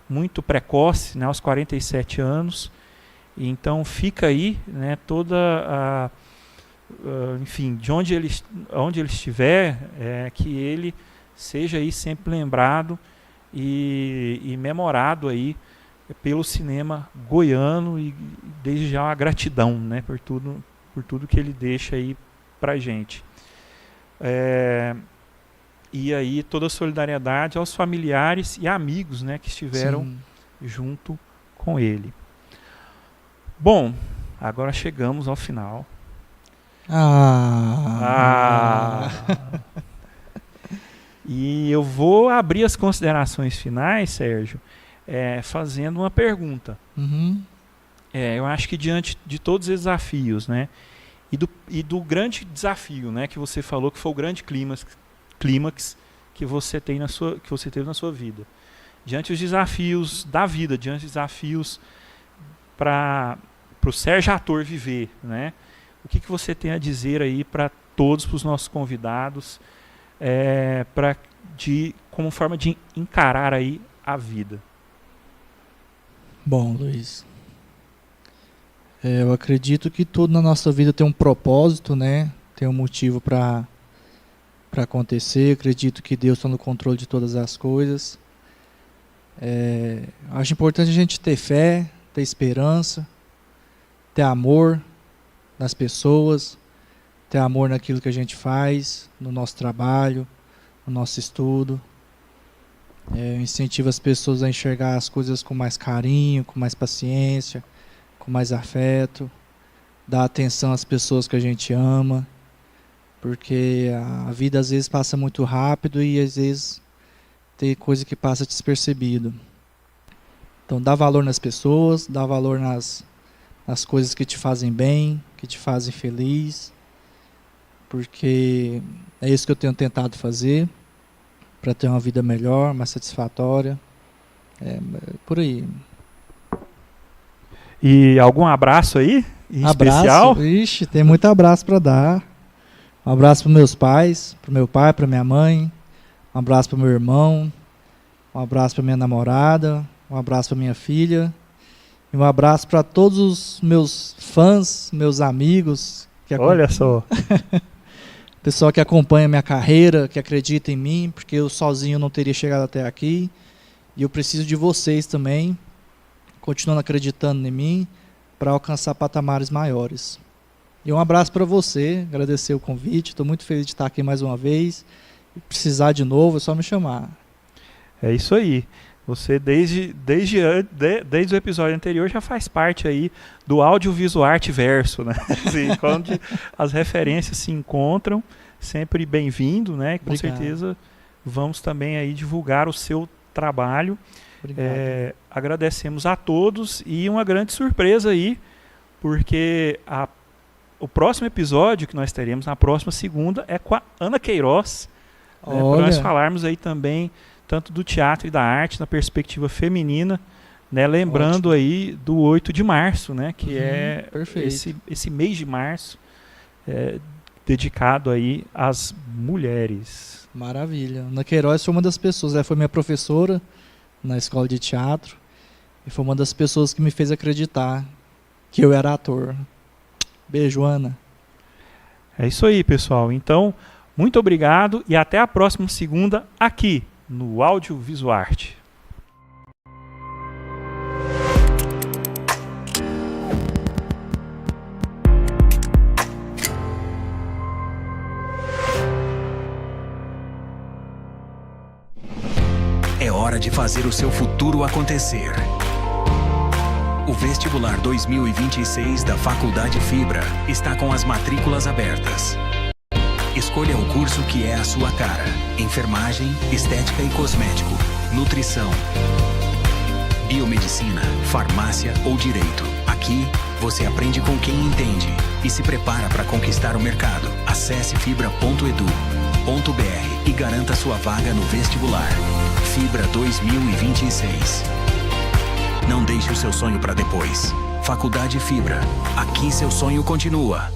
muito precoce, né, aos 47 anos. E então fica aí, né, toda a... enfim, de onde ele estiver, que ele seja aí sempre lembrado e memorado aí pelo cinema goiano, e desde já a gratidão, né, por tudo que ele deixa aí pra gente. E aí toda a solidariedade aos familiares e amigos, né, que estiveram Sim. junto com ele. Bom, agora chegamos ao final. E eu vou abrir as considerações finais, Sérgio, fazendo uma pergunta. Uhum. Eu acho que diante de todos os desafios, né, e do grande desafio, né, que você falou que foi o grande clímax que você teve na sua vida, diante dos desafios da vida, diante dos desafios para o Sérgio ator viver, né, o que você tem a dizer aí para todos, para os nossos convidados, como forma de encarar aí a vida? Bom, Luiz, eu acredito que tudo na nossa vida tem um propósito, né? Tem um motivo para acontecer. Acredito que Deus está no controle de todas as coisas. Acho importante a gente ter fé, ter esperança, ter amor nas pessoas, ter amor naquilo que a gente faz, no nosso trabalho, no nosso estudo. Eu incentivo as pessoas a enxergar as coisas com mais carinho, com mais paciência, com mais afeto, dar atenção às pessoas que a gente ama, porque a vida às vezes passa muito rápido e às vezes tem coisa que passa despercebido. Então dá valor nas pessoas, dá valor nas coisas que te fazem bem, que te fazem feliz, porque é isso que eu tenho tentado fazer para ter uma vida melhor, mais satisfatória. Por aí. E algum abraço aí? Especial? Ixi, tem muito abraço para dar. Um abraço para meus pais, para meu pai, para minha mãe. Um abraço para meu irmão. Um abraço para minha namorada. Um abraço para minha filha. E um abraço para todos os meus fãs, meus amigos. Olha só. Pessoal que acompanha minha carreira, que acredita em mim, porque eu sozinho não teria chegado até aqui. E eu preciso de vocês também, continuando acreditando em mim, para alcançar patamares maiores. E um abraço para você, agradecer o convite, estou muito feliz de estar aqui mais uma vez. Se precisar de novo, é só me chamar. É isso aí. Você, desde o episódio anterior, já faz parte aí do audiovisual arte verso, né? Assim, onde as referências se encontram, sempre bem-vindo, né? Com certeza vamos também aí divulgar o seu trabalho. Agradecemos a todos e uma grande surpresa aí, porque o próximo episódio que nós teremos na próxima segunda é com a Ana Queiroz, né, para nós falarmos aí também tanto do teatro e da arte na perspectiva feminina, né, lembrando aí do 8 de março, né, que é esse mês de março dedicado aí às mulheres. Maravilha. Ana Queiroz foi uma das pessoas, ela foi minha professora na escola de teatro e foi uma das pessoas que me fez acreditar que eu era ator. Beijo, Ana. É isso aí, pessoal. Então, muito obrigado e até a próxima segunda aqui no Audiovisual Arte. É hora de fazer o seu futuro acontecer. O Vestibular 2026 da Faculdade Fibra está com as matrículas abertas. Escolha o curso que é a sua cara: enfermagem, estética e cosmético, nutrição, biomedicina, farmácia ou direito. Aqui, você aprende com quem entende e se prepara para conquistar o mercado. Acesse fibra.edu.br e garanta sua vaga no vestibular. Fibra 2026. Não deixe o seu sonho para depois. Faculdade Fibra. Aqui seu sonho continua.